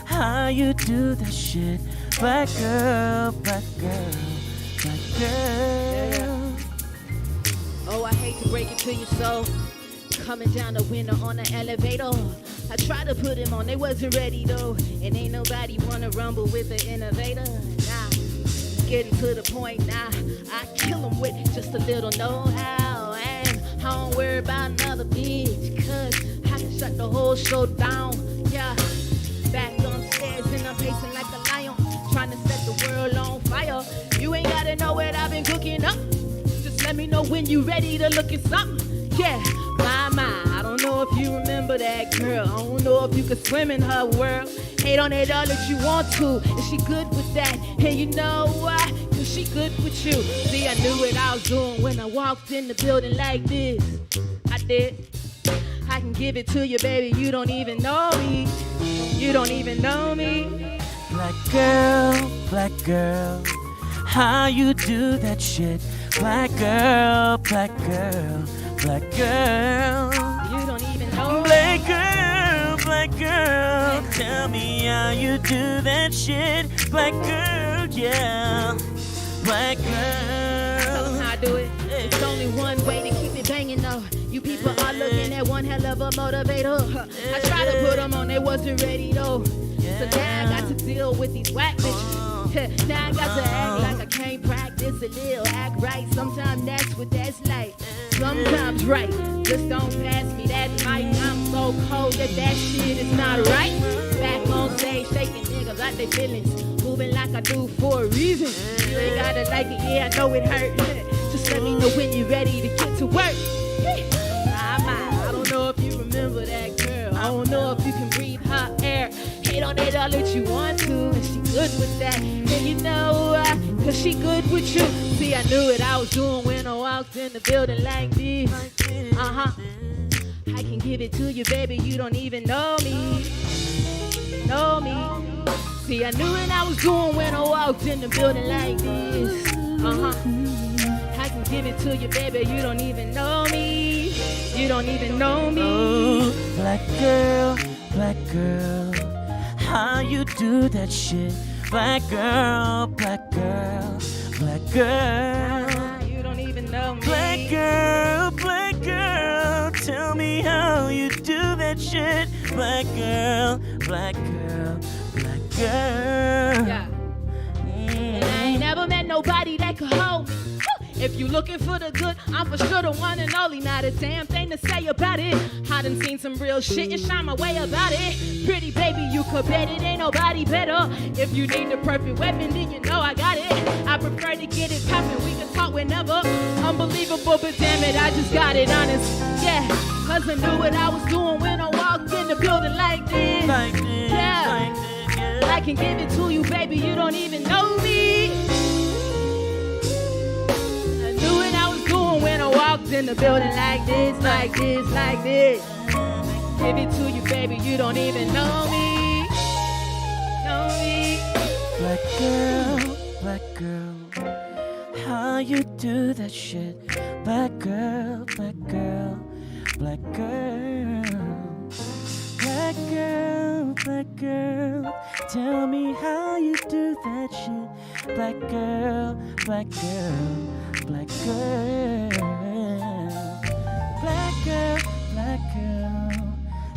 how you do that shit? Black girl, black girl, black girl. Oh, I hate to break it to you so. Coming down the window on the elevator. I tried to put him on, they wasn't ready though. And ain't nobody wanna rumble with the innovator. Nah, getting to the point now. I kill him with just a little know-how. And I don't worry about another bitch, cause I can shut the whole show down. Yeah, back on stairs and I'm pacing like a lion, trying to set the world on fire. You ain't gotta know what I've been cooking up. Just let me know when you ready to look at something. Yeah, my, I don't know if you remember that girl. I don't know if you could swim in her world. Hate on it all if you want to. Is she good with that? And you know why? Cause she good with you. See, I knew what I was doing when I walked in the building like this. I did. I can give it to you, baby. You don't even know me. You don't even know me. Black girl, how you do that shit? Black girl, black girl, black girl. You don't even know me. Black girl, tell me how you do that shit. Black girl, yeah. Black girl. Tell them how I do it. There's only one way to keep it banging though. You people are looking at one hell of a motivator. I tried to put them on, they wasn't ready though. So now I got to deal with these whack bitches. Now I got to act like I can't practice a little, act right. Sometimes that's what that's like. Sometimes right. Just don't pass me that mic. I'm so cold that shit is not right. back on stage, shaking niggas out their feelings. Moving like I do for a reason. You ain't gotta like it, yeah, I know it hurt. Just let me know when you're ready to get to work. I don't know if you remember that girl. I don't know if you can breathe her air. Hate on it all that you want to, and she good with that. And you know why? Cause she good with you. See, I knew what I was doing when I walked in the building like this. I can give it to you, baby, you don't even know me. Know me. See, I knew what I was doing when I walked in the building like this. I can give it to you, baby, you don't even know me. You don't even know me. Oh, black girl, how you do that shit? Black girl, black girl, black girl. You don't even know me. Black girl, tell me how you do that shit. Black girl, black girl, black girl. Yeah. And I ain't never met nobody that could hold me. If you looking for the good, I'm for sure the one and only. Not a damn thing to say about it. I done seen some real shit and shine my way about it. Pretty baby, you could bet it, ain't nobody better. If you need the perfect weapon, then you know I got it. I prefer to get it poppin', we can talk whenever. Unbelievable, but damn it, I just got it honest. Yeah, cause I knew what I was doing when I walked in the building like this. Like this, Yeah. like this, yeah. I can give it to you, baby, you don't even know me. I knew what I was doing when I walked in the building like this, like this, like this. Give it to you, baby, you don't even know me. Know me. Black girl, how you do that shit? Black girl, black girl, black girl. Black girl, black girl, tell me how you do that shit. Black girl, black girl, black girl. Black girl,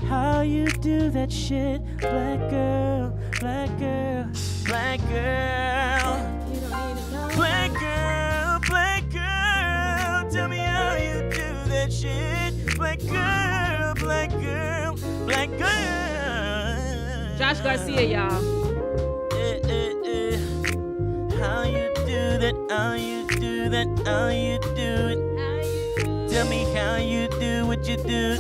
how you do that shit. Black girl, black girl, black girl. You don't even know me. Black girl, tell me how you do that shit. Black girl, black girl, black girl. Josh Garcia, y'all. How you do that, how you do that, how you do it. Tell me how you do what you do.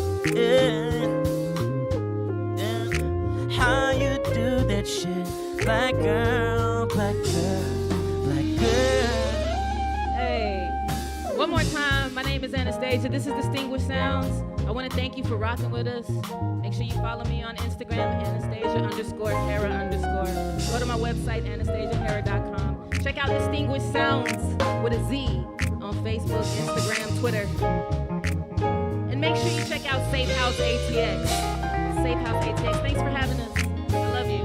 How you do that shit. Black girl, black girl, black girl. Hey, one more time. My name is Anastasia. This is Distinguished Sounds. I want to thank you for rocking with us. Make sure you follow me on Instagram, Anastasia_Hera_. Go to my website, AnastasiaHera.com. Check out Distinguished Sounds with a Z on Facebook, Instagram, Twitter. And make sure you check out Safehouse ATX. Safehouse ATX. Thanks for having us. I love you.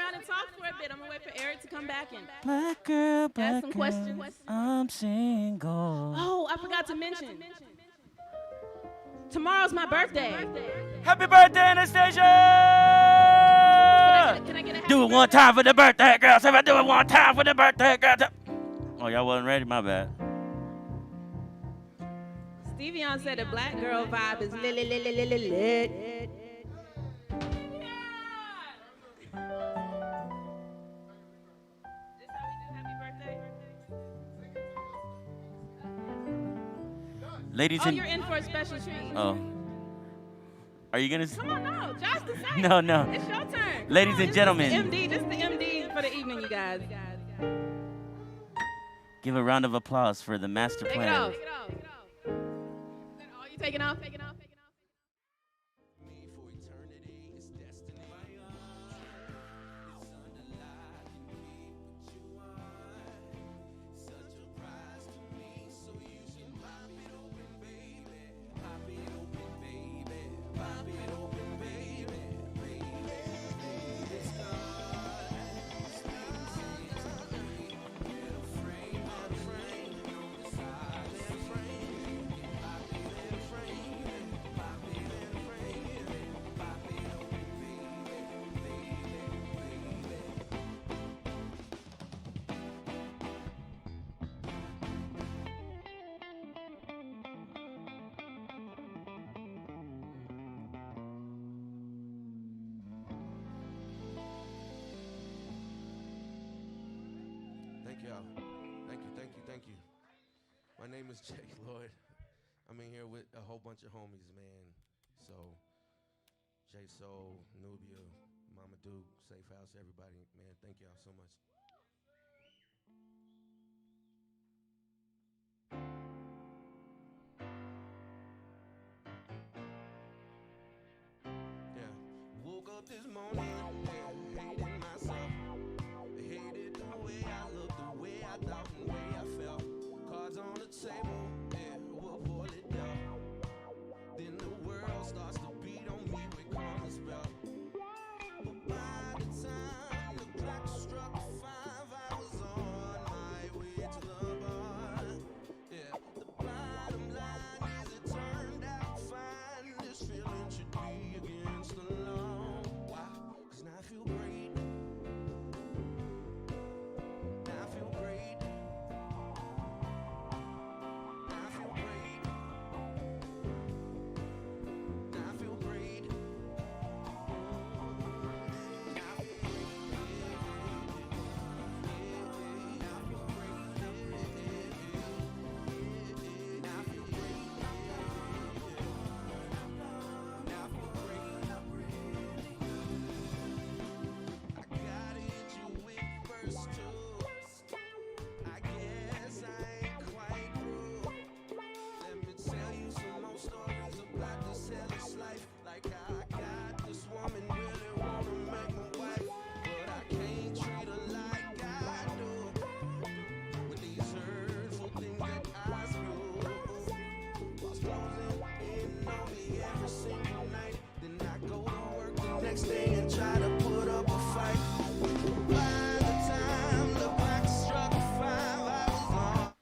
around and talk for a bit. I'm gonna wait for Eric to come back and Black girl, ask black some girl, questions. I'm single. Oh, I forgot to mention. Tomorrow's my birthday. Happy birthday, Anastasia! Can I get a happy Do it one birthday? time for the birthday girl. Say, I do it one time for the birthday girl. Oh, y'all wasn't ready? My bad. Stevion said the black girl vibe is lit. Ladies Oh, and... you're in for a special treat. Oh. Are you going Come on, no. Josh the same. No, no. It's your turn. Ladies and gentlemen. This is the MD for the evening, you guys. Give a round of applause for the master Take it plan. off. Is that all you taking off? Me for eternity, it's destiny. It's underlined in me, but you are such a prize to me. So you should pop it open, baby. Pop it open, baby. Pop it open, baby. Baby, it's God. Little frame, on the side, little frame. Pop it, little frame. Pop it, little frame. Pop it open, baby. Thank y'all. Thank you. My name is Jake Lloyd. I'm in here with a whole bunch of homies, man. So, J Soul, Nubia, Mama Duke, Safehouse, everybody, man. Thank y'all so much. Yeah. Woke up this morning, hating myself. Hated the way I looked, the way I thought, and the way I felt. Cards on the table, yeah, we'll pull it down. Then the world starts to beat on me with karma spell. But by the time the clock struck 5, I was on my way to the bar. Yeah, the bottom line is it turned out fine. This feeling should be against the law. Why? 'Cause now I feel great. Now I feel great. Now I feel great. Now I feel great. Now I feel great. Now I feel great. Now I feel great. Now I feel great. I gotta hit you with verse 2. I guess I ain't quite through. Let me tell you some more stories about this hellish life. Like how I got this woman really wanna make my wife, but I can't treat her like I do. With these hurtful things that I spew, whilst closing in on me every single night. Then I go to work the next day and try to put up a fight. By the time the clock struck 5, I was on.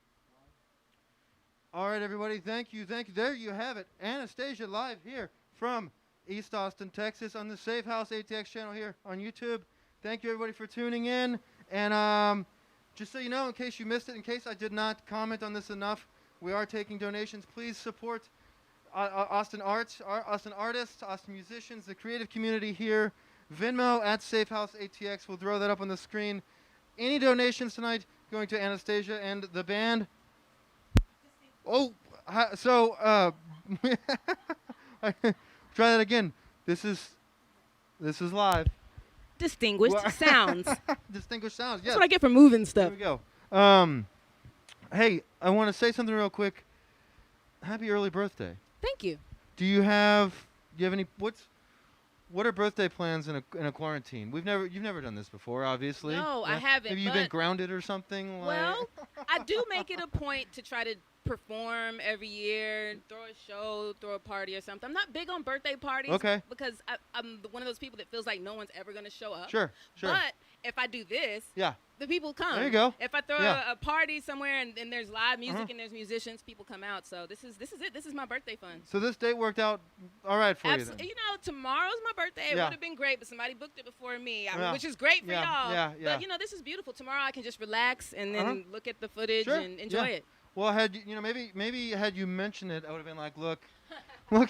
All right, everybody. Thank you. There you have it. Anastasia live here from East Austin, Texas on the Safehouse ATX channel here on YouTube. Thank you, everybody, for tuning in. And just so you know, in case you missed it, in case I did not comment on this enough, we are taking donations. Please support Austin arts, Austin artists, Austin musicians, the creative community here. Venmo at Safehouse ATX. We'll throw that up on the screen. Any donations tonight going to Anastasia and the band? Oh, so try that again. This is live. Distinguished sounds. Distinguished sounds. Yes. That's what I get for moving There stuff. we go. Hey, I want to say something real quick. Happy early birthday. Thank you. Do you have any what are birthday plans in a quarantine? You've never done this before, obviously. No, I haven't, Have you been but- grounded or something? Well, I do make it a point to try to perform every year, throw a show, throw a party or something. I'm not big on birthday parties because I'm one of those people that feels like no one's ever going to show up. Sure. But if I do this, yeah, the people come. There you go. If I throw Yeah. a party somewhere and there's live music and there's musicians, people come out. So this is it. This is my birthday fun. So this date worked out all right for you then. You know, tomorrow's my birthday. It Yeah. would have been great, but somebody booked it before me, Yeah. which is great for y'all. Yeah. But you know, this is beautiful. Tomorrow I can just relax and then look at the footage Sure. and enjoy Yeah. it. Well, maybe had you mentioned it, I would have been like, look,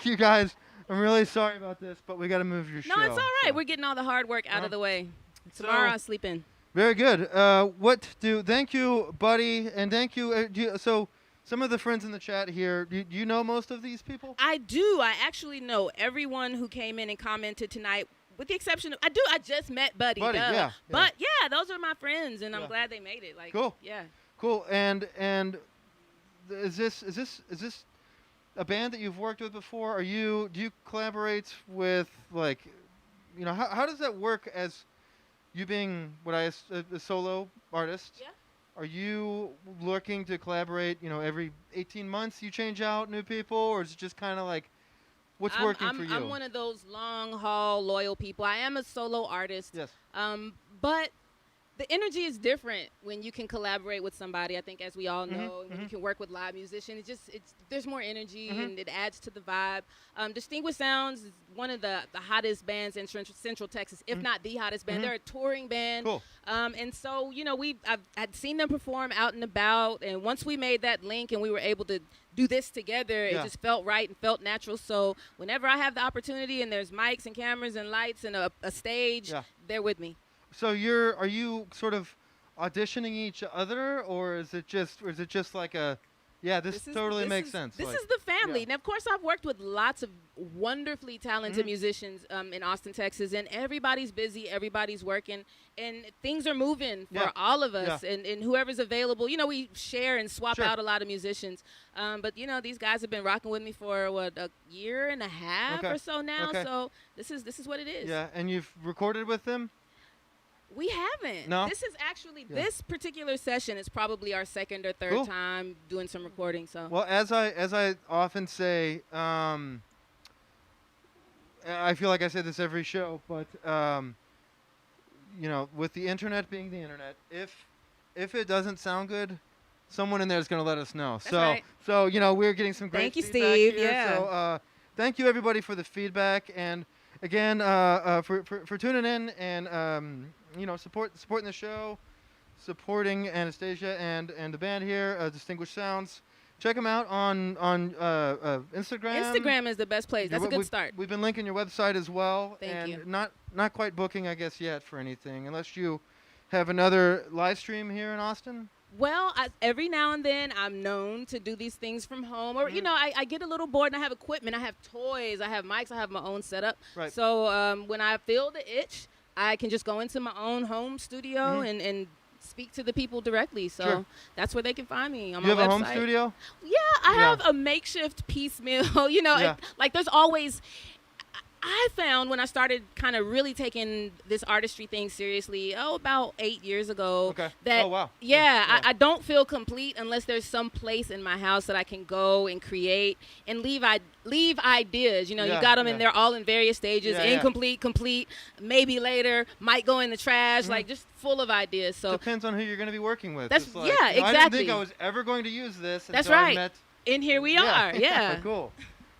you guys, I'm really sorry about this, but we got to move your show. No, it's all right. So- We're getting all the hard work out of the way. Tomorrow I'll sleep in. Very good. Thank you, buddy, and thank you. So some of the friends in the chat here, do you know most of these people? I do. I actually know everyone who came in and commented tonight, with the exception of, I just met Buddy. Buddy, duh. yeah. But yeah, those are my friends, and Yeah. I'm glad they made it. Like, Cool. Yeah. Cool. And is this a band that you've worked with before? Do you collaborate with, like, you know, how does that work as you being a solo artist? Yeah. Are you looking to collaborate, you know, every 18 months you change out new people, or is it just kind of like what's working for you? I'm one of those long haul loyal people. I am a solo artist. Yes. But the energy is different when you can collaborate with somebody. I think, as we all know, when you can work with live musicians, there's more energy and it adds to the vibe. Distinguished Sounds is one of the hottest bands in Central Texas, if not the hottest band. They're a touring band. Cool. And so, you know, I'd seen them perform out and about, and once we made that link and we were able to do this together, it just felt right and felt natural. So whenever I have the opportunity and there's mics and cameras and lights and a stage, they're with me. So are you sort of auditioning each other, or is it just like a, this totally makes sense. This like, is the family. yeah. And of course, I've worked with lots of wonderfully talented musicians in Austin, Texas, and everybody's busy, everybody's working, and things are moving for all of us and whoever's available. You know, we share and swap out a lot of musicians. But, you know, these guys have been rocking with me for, a year and a half or so now. Okay. So this is what it is. Yeah, and you've recorded with them? We haven't. No? This is actually, this particular session is probably our second or third time doing some recording. So. Well, as I often say, I feel like I say this every show, but you know, with the internet being the internet, if it doesn't sound good, someone in there is going to let us know. That's right. So you know, we're getting some great Thank you, feedback Steve. here. Yeah. So thank you everybody for the feedback, and again for tuning in and you know, supporting the show, supporting Anastasia and the band here, Distinguished Sounds. Check them out on Instagram. Instagram is the best place. That's a good start. We've been linking your website as well. Thank you. Not quite booking, I guess, yet for anything, unless you have another live stream here in Austin. Well, every now and then I'm known to do these things from home. Or, you know, I get a little bored and I have equipment. I have toys. I have mics. I have my own setup. Right. So when I feel the itch, I can just go into my own home studio and speak to the people directly. So that's where they can find me on my website. You have a home studio? Yeah, I have a makeshift piecemeal. You know, like there's always... I found when I started kind of really taking this artistry thing seriously, about 8 years ago, that, I don't feel complete unless there's some place in my house that I can go and create and leave ideas. You know, you got them and they're all in various stages, incomplete, complete, maybe later, might go in the trash, like just full of ideas. So depends on who you're going to be working with. That's, like, exactly. I didn't think I was ever going to use this. That's until right. I met and here we are. Yeah.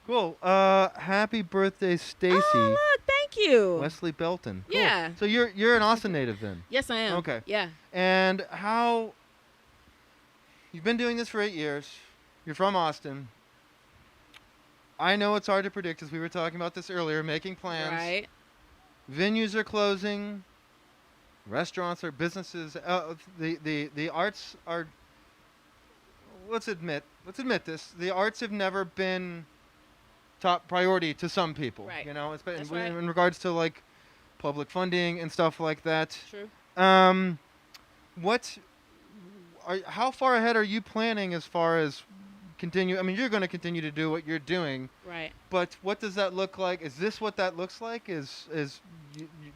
Cool. Happy birthday, Stacy. Oh, look, thank you. Wesley Belton. Cool. Yeah. So you're an Austin native then? Yes, I am. Okay. Yeah. And how you've been doing this for 8 years. You're from Austin. I know it's hard to predict, as we were talking about this earlier, making plans. Right. Venues are closing. Restaurants or businesses. The arts are. Let's admit this. The arts have never been top priority to some people. Right. You know, That's right. in regards to like public funding and stuff like that. True. How far ahead are you planning as far as continue. I mean, you're going to continue to do what you're doing. Right. But what does that look like? Is this what that looks like? Is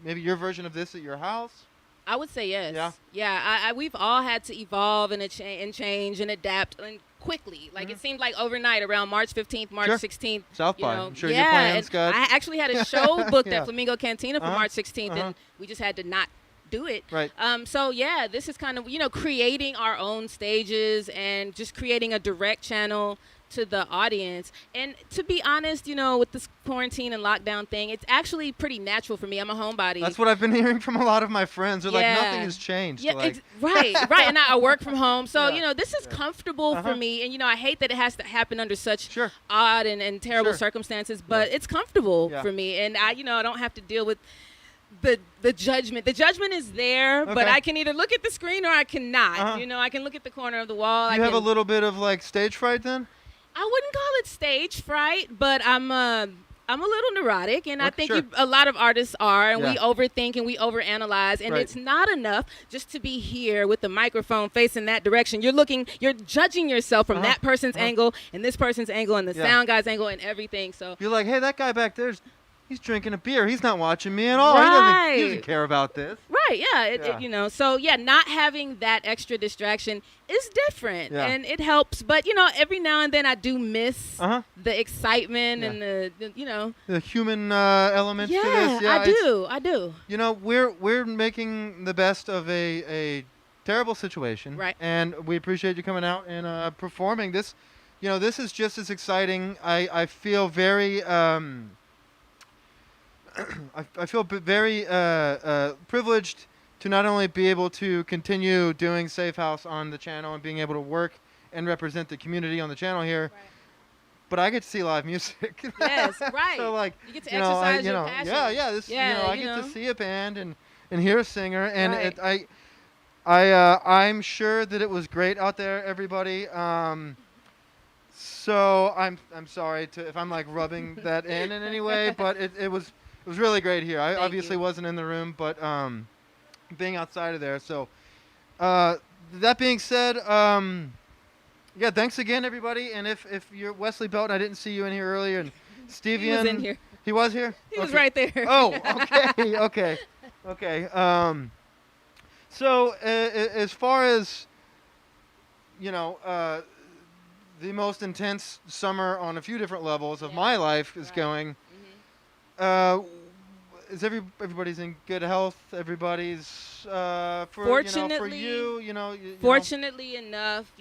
maybe your version of this at your house? I would say yes. Yeah? Yeah. We've all had to evolve and change and adapt and quickly. Like it seemed like overnight around March 15th, March Sure. 16th. South you by. know, I'm sure yeah, your plans and got. I actually had a show booked Yeah. at Flamingo Cantina for Uh-huh. March 16th, Uh-huh. and we just had to not do it. Right. So yeah, this is kind of creating our own stages and just creating a direct channel to the audience. And to be honest, with this quarantine and lockdown thing, it's actually pretty natural for me. I'm a homebody. That's what I've been hearing from a lot of my friends. They're like, Yeah. nothing has changed. Yeah, Like, right. And I work from home. So, Yeah. this is comfortable for Uh-huh. me. And, I hate that it has to happen under such Sure. odd and terrible Sure. circumstances, but it's comfortable Yeah. for me. And I don't have to deal with the judgment. The judgment is there, but Okay. I can either look at the screen or I cannot. Uh-huh. I can look at the corner of the wall. you have a little bit of like stage fright then? I wouldn't call it stage fright, but I'm a little neurotic, and I Okay, think sure. a lot of artists are, and we Yeah. overthink and we overanalyze, and Right. it's not enough just to be here with the microphone facing that direction. You're judging yourself from Uh-huh. that person's Uh-huh. angle and this person's angle and the Yeah. sound guy's angle and everything. So You're like, hey, that guy back there's he's drinking a beer. He's not watching me at all. He Right. doesn't care about this. right, yeah, Yeah. so yeah, not having that extra distraction is different, Yeah. and it helps. But every now and then I do miss Uh-huh. the excitement Yeah. and the. The human elements to this. Yeah, Yeah, I do. We're making the best of a terrible situation. Right. And we appreciate you coming out and performing this. This is just as exciting. I feel very I feel very privileged to not only be able to continue doing Safehouse on the channel and being able to work and represent the community on the channel here, but I get to see live music. Yes, right. So like, You get to you know, I- exercise you your know, passion. yeah, this, Yeah, I you get to know. see a band and hear a singer, and Right. I'm sure that it was great out there, everybody. So I'm sorry if I'm like rubbing that in any way, but it was really great here. I Thank obviously you. wasn't in the room, but being outside of there. So that being said, yeah, thanks again, everybody. And if you're Wesley Belton, I didn't see you in here earlier, and Stevie He was in here. He was here. He was Okay. right there. Oh, okay, okay. So as far as the most intense summer on a few different levels of my life is Right. going, Mm-hmm. is everybody's in good health? Everybody's for Fortunately- you, you know. Fortunately enough,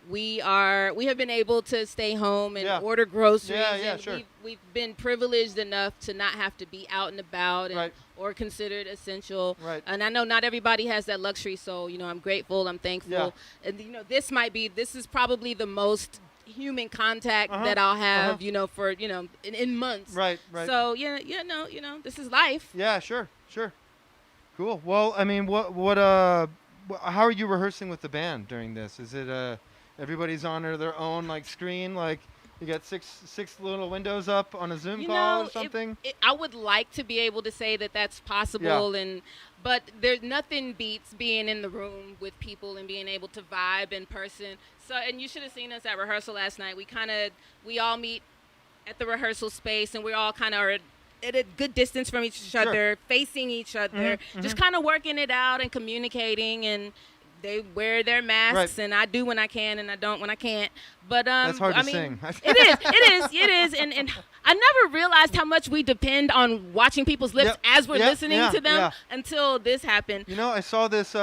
we have been able to stay home and Yeah. order groceries. Yeah, and sure. we've been privileged enough to not have to be out and about and, Right. or considered essential. Right. And I know not everybody has that luxury, so I'm grateful. I'm thankful. Yeah. And this is probably the most human contact Uh-huh. that I'll have, for in months. Right. So this is life. Yeah, sure. Cool. Well, I mean, how are you rehearsing with the band during this? Is it everybody's on their own like screen, like you got six little windows up on a Zoom call or something? I would like to be able to say that that's possible, but there's nothing beats being in the room with people and being able to vibe in person. So, and you should have seen us at rehearsal last night. We all meet at the rehearsal space, and we all kind of are at a good distance from each Sure. other, facing each other, just kind of working it out and communicating. And they wear their masks, Right. and I do when I can, and I don't when I can't. But That's hard I to mean, sing. it is, and I never realized how much we depend on watching people's lips Yep, as we're yep, listening yeah, to them yeah. until this happened. I saw this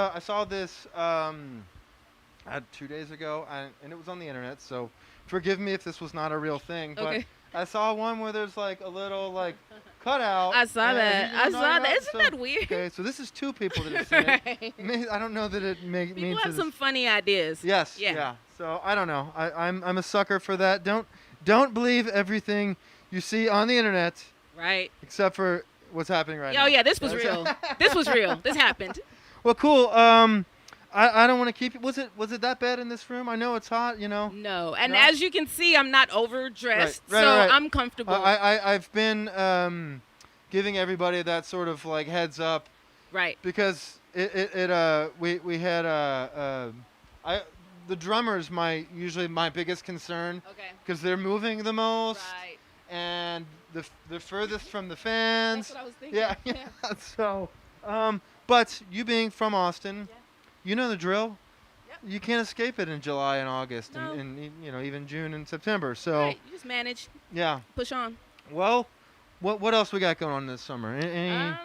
2 days ago, and it was on the internet. So forgive me if this was not a real thing, but Okay. I saw one where there's like a little like cutout. I saw and that. you know what I'm talking about? Isn't that weird? Okay, so this is two people that have seen Right. it. I don't know that it means People have it's- some funny ideas. Yes. Yeah. So I don't know. I'm a sucker for that. Don't believe everything you see on the internet, Right. except for what's happening right now. Oh yeah, this was real. This was real. This happened. Well, cool. I don't want to keep it. Was it that bad in this room? I know it's hot. No, and No? as you can see, I'm not overdressed, Right, so right. I'm comfortable. I've been giving everybody that sort of like heads up right. because we had the drummer's usually my biggest concern Okay. because they're moving the most Right. and the furthest from the fans. That's what I was thinking. Yeah, yeah. So, but you being from Austin, Yeah. you know the drill. Yep. You can't escape it in July and August, No. and even June and September. So, Right. You just manage, yeah. push on. Well, what else we got going on this summer? Any,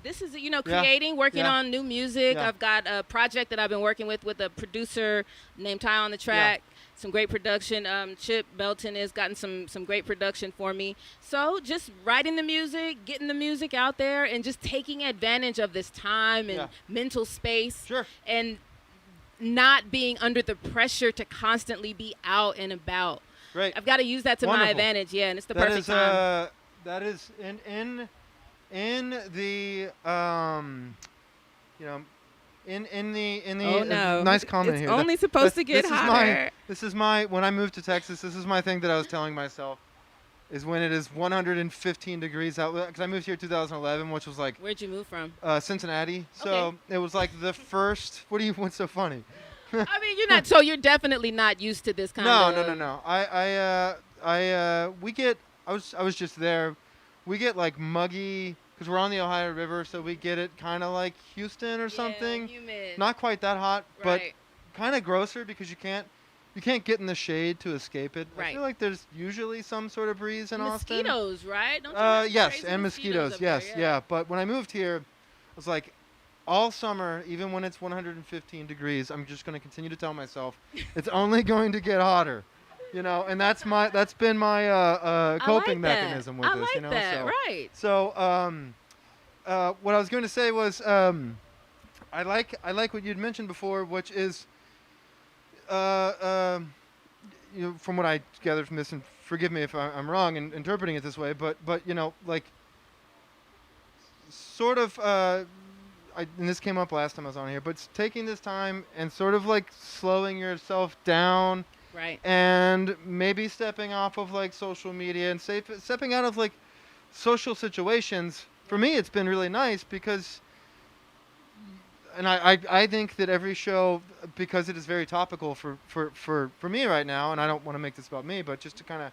This is, Yeah. creating, working Yeah. on new music. Yeah. I've got a project that I've been working with a producer named Ty on the track. Some great production. Chip Belton has gotten some great production for me. So just writing the music, getting the music out there, and just taking advantage of this time and Yeah. mental space. Sure. And not being under the pressure to constantly be out and about. Great. I've got to use that to my Wonderful. advantage. Yeah, and it's the That perfect is time. that is in the Oh, no. nice comment It's here. only supposed to get this hotter. This is my when I moved to Texas. This is my thing that I was telling myself is when it is 115 degrees out. Because I moved here in 2011, which was like Where'd you move from? Cincinnati. So Okay. it was like the first. What's so funny? I mean, you're not. So you're definitely not used to this kind of. No. We get. I was just there. We get like muggy because we're on the Ohio River, so we get it kind of like Houston or something. Humid. Not quite that hot, but Right. kind of grosser because you can't get in the shade to escape it. I Right. feel like there's usually some sort of breeze in Austin. Mosquitoes, right? Don't you have some Yes, crazy and mosquitoes. up there? Yes, yeah. But when I moved here, I was like, all summer, even when it's 115 degrees, I'm just going to continue to tell myself it's only going to get hotter. And that's been my coping mechanism with I this. like that. So, Right. so what I was going to say was I like what you'd mentioned before, which is from what I gathered from this, and forgive me if I'm wrong in interpreting it this way, but like sort of and this came up last time I was on here, but taking this time and sort of like slowing yourself down. Right. And maybe stepping off of like social media and stepping out of like social situations. For me, it's been really nice because, and I think that every show, because it is very topical for me right now, and I don't want to make this about me, but just to kind of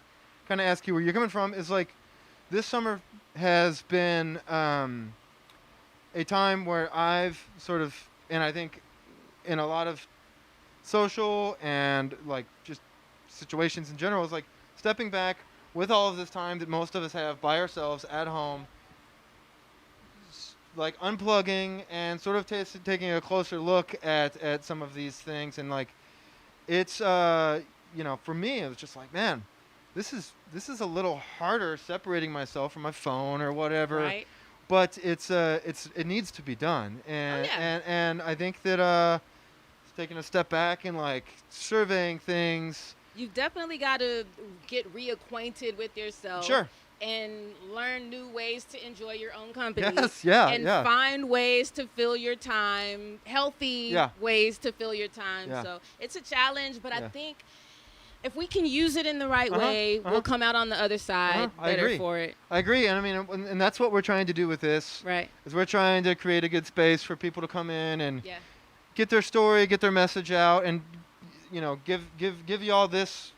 ask you where you're coming from, is like this summer has been a time where I've sort of, and I think in a lot of social and like just situations in general, is like stepping back with all of this time that most of us have by ourselves at home, like unplugging and sort of taking a closer look at some of these things. And like it's for me it was just like, man, this is a little harder separating myself from my phone or whatever. Right. But it needs to be done. And and I think that taking a step back and like surveying things. You've definitely got to get reacquainted with yourself. Sure. And learn new ways to enjoy your own company. Yes, yeah, and yeah. find ways to fill your time, healthy Yeah. ways to fill your time. Yeah. So it's a challenge, but I Yeah. think if we can use it in the right way, we'll come out on the other side I better agree. for it. I agree, and I mean, and that's what we're trying to do with this. Right. Is we're trying to create a good space for people to come in and Yeah. get their story, get their message out, and give you all this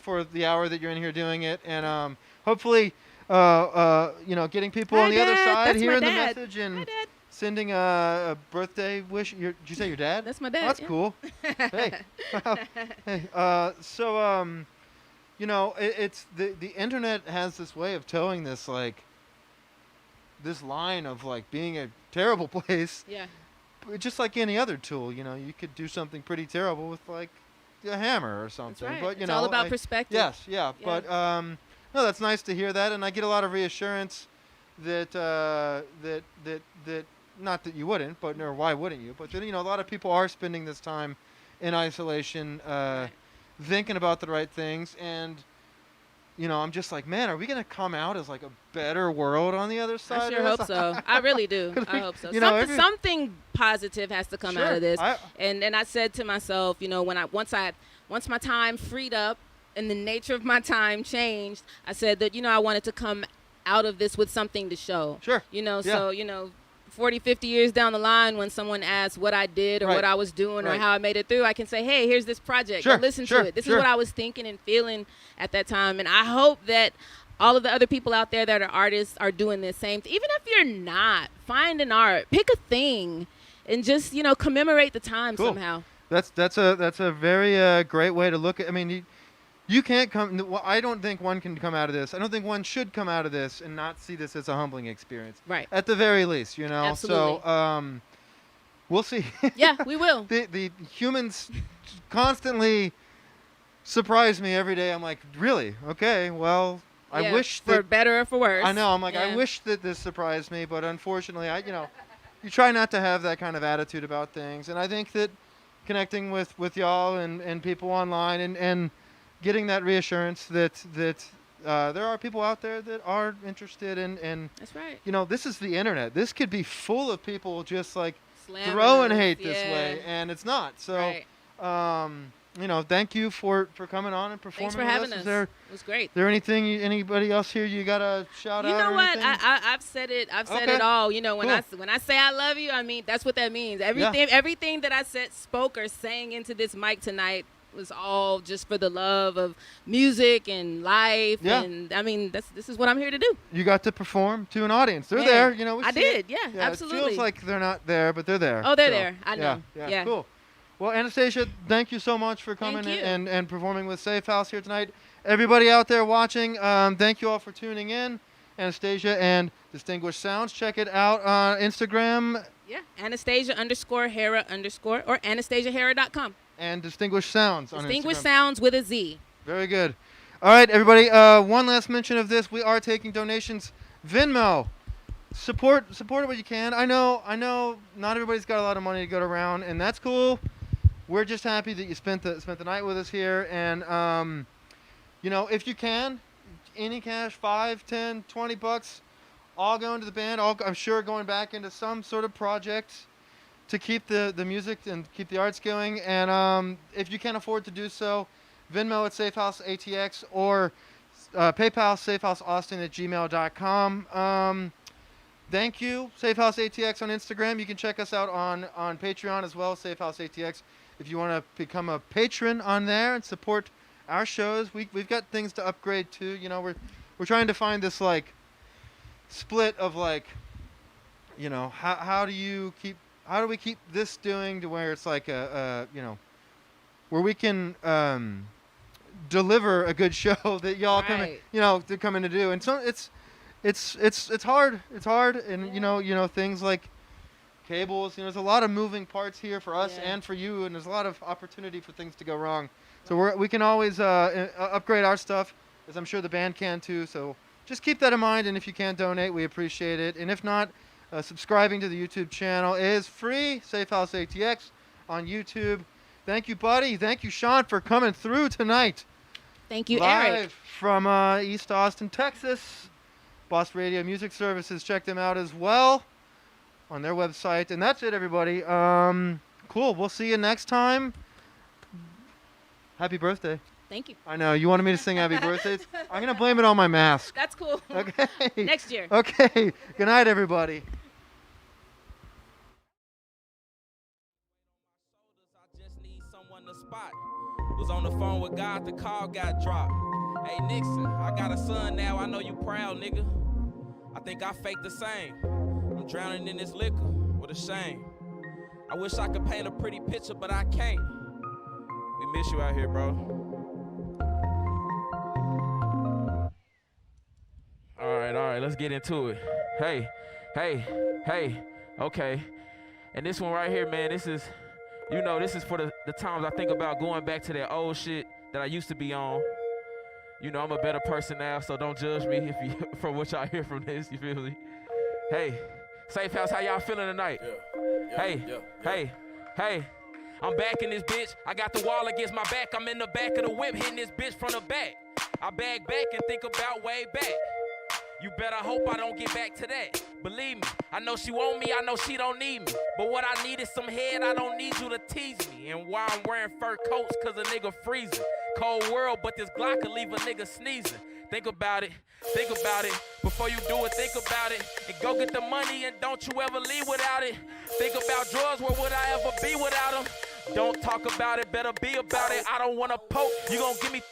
for the hour that you're in here doing it, and hopefully, getting people Hi, on the other Dad. side That's my hearing the dad. message Hi, and Dad. sending a birthday wish. Did you say your dad? That's my Oh, dad. that's yeah. cool. Hey. Hey. It's the internet has this way of towing this like this line of like being a terrible place. Yeah. Just like any other tool, you could do something pretty terrible with like a hammer or something. right. But It's all about perspective. Yes, yeah. Yeah. But no, that's nice to hear that, and I get a lot of reassurance that that not that you wouldn't, but or why wouldn't you? But that, a lot of people are spending this time in isolation, thinking about the right things, and I'm just like, man, are we gonna come out as like a better world on the other side? I of sure this? hope so. I really do. 'Cause I hope so. you know, Something positive has to come out Sure. of this. I- And I said to myself, once my time freed up and the nature of my time changed, I said that I wanted to come out of this with something to show. Sure. Yeah. Yeah. So 40, 50 years down the line when someone asks what I did or Right. what I was doing or Right. how I made it through, I can say, hey, here's this project. Sure, Go listen sure, to it. This sure. is what I was thinking and feeling at that time. And I hope that all of the other people out there that are artists are doing the same. Even if you're not, find an art, pick a thing, and just, you know, commemorate the time Cool. somehow. That's a very great way to look at. I mean, you can't come. Well, I don't think one can come out of this. I don't think one should come out of this and not see this as a humbling experience. Right. At the very least, you know. Absolutely. So we'll see. Yeah, we will. The humans constantly surprise me every day. I'm like, really? Okay. Well, I Yeah, wish for that. better or for worse. I know. I'm like, I Yeah. wish that this surprised me, but unfortunately, you try not to have that kind of attitude about things. And I think that connecting with y'all and people online and getting that reassurance that there are people out there that are interested in That's right. you know, this is the internet. This could be full of people just like Slamming throwing us, hate this yeah. way, and it's not. So, Right. you know, thank you for coming on and performing. Thanks for with having us. us. Is there It was great. anything anybody else here you gotta shout You out? know or what? anything? I've said it. I've said Okay. it all. You know, when Cool. I say I love you, I mean that's what that means. Everything that I said, spoke, or sang into this mic tonight was all just for the love of music and life. Yeah. And I mean, this is what I'm here to do. You got to perform to an audience. They're Yeah. there. You know, we I see did. it. Yeah, It absolutely. feels like they're not there, but they're there. Oh, they're So, there. I know. Yeah. Cool. Well, Anastasia, thank you so much for coming Thank you. and performing with Safehouse here tonight. Everybody out there watching, thank you all for tuning in. Anastasia and Distinguished Sounds. Check it out on Instagram Yeah. Anastasia_Hera_ or AnastasiaHera.com. and Distinguished Sounds on Distinguished Instagram. Sounds with a Z. Very good. All right, everybody. One last mention of this: we are taking donations. Venmo. Support what you can. I know. Not everybody's got a lot of money to go around, and that's cool. We're just happy that you spent the night with us here, and you know, if you can, any cash, $5, $10, $20, all going to the band. All, I'm sure going back into some sort of project to keep the music and keep the arts going. And if you can't afford to do so, Venmo at Safehouse ATX or PayPal safehouseaustin@gmail.com. Thank you, Safehouse ATX on Instagram. You can check us out on Patreon as well, Safehouse ATX. If you want to become a patron on there and support our shows, we've got things to upgrade too. You know, we're trying to find this like split of like, you know, how do we keep this doing to where it's like a you know, where we can deliver a good show that y'all come in, Right. you know, to come in to do. And so it's hard. It's hard, and you know things like cables. You know, there's a lot of moving parts here for us Yeah. and for you, and there's a lot of opportunity for things to go wrong. So we can always upgrade our stuff, as I'm sure the band can too. So just keep that in mind, and if you can donate, we appreciate it. And if not, subscribing to the YouTube channel is free. Safehouse ATX on YouTube. Thank you, buddy. Thank you, Sean, for coming through tonight. Thank you, Live Eric. from East Austin, Texas. Boss Radio Music Services. Check them out as well on their website. And that's it, everybody. Cool. We'll see you next time. Happy birthday. Thank you. I know. You wanted me to sing happy birthday? I'm going to blame it on my mask. That's cool. Okay. Next year. Okay. Good night, everybody. I just need someone to spot. Was on the phone with God, the call got dropped. Hey Nixon, I got a son now, I know you proud, nigga. I think I faked the same. I'm drowning in this liquor, what a shame. I wish I could paint a pretty picture, but I can't. We miss you out here, bro. All right, let's get into it. Hey, okay. And this one right here, man, this is, you know, this is for the times I think about going back to that old shit that I used to be on. You know, I'm a better person now, so don't judge me if you from what y'all hear from this, you feel me? Hey, Safehouse, how y'all feeling tonight? Hey, I'm back in this bitch. I got the wall against my back. I'm in the back of the whip, hitting this bitch from the back. I bag back and think about way back. You better hope I don't get back to that. Believe me, I know she want me, I know she don't need me. But what I need is some head, I don't need you to tease me. And why I'm wearing fur coats, cause a nigga freezing. Cold world, but this Glock could leave a nigga sneezing. Think about it. Think about it. Before you do it, think about it. And go get the money and don't you ever leave without it. Think about drugs, where would I ever be without them? Don't talk about it, better be about it. I don't wanna poke, you gon' give me throat.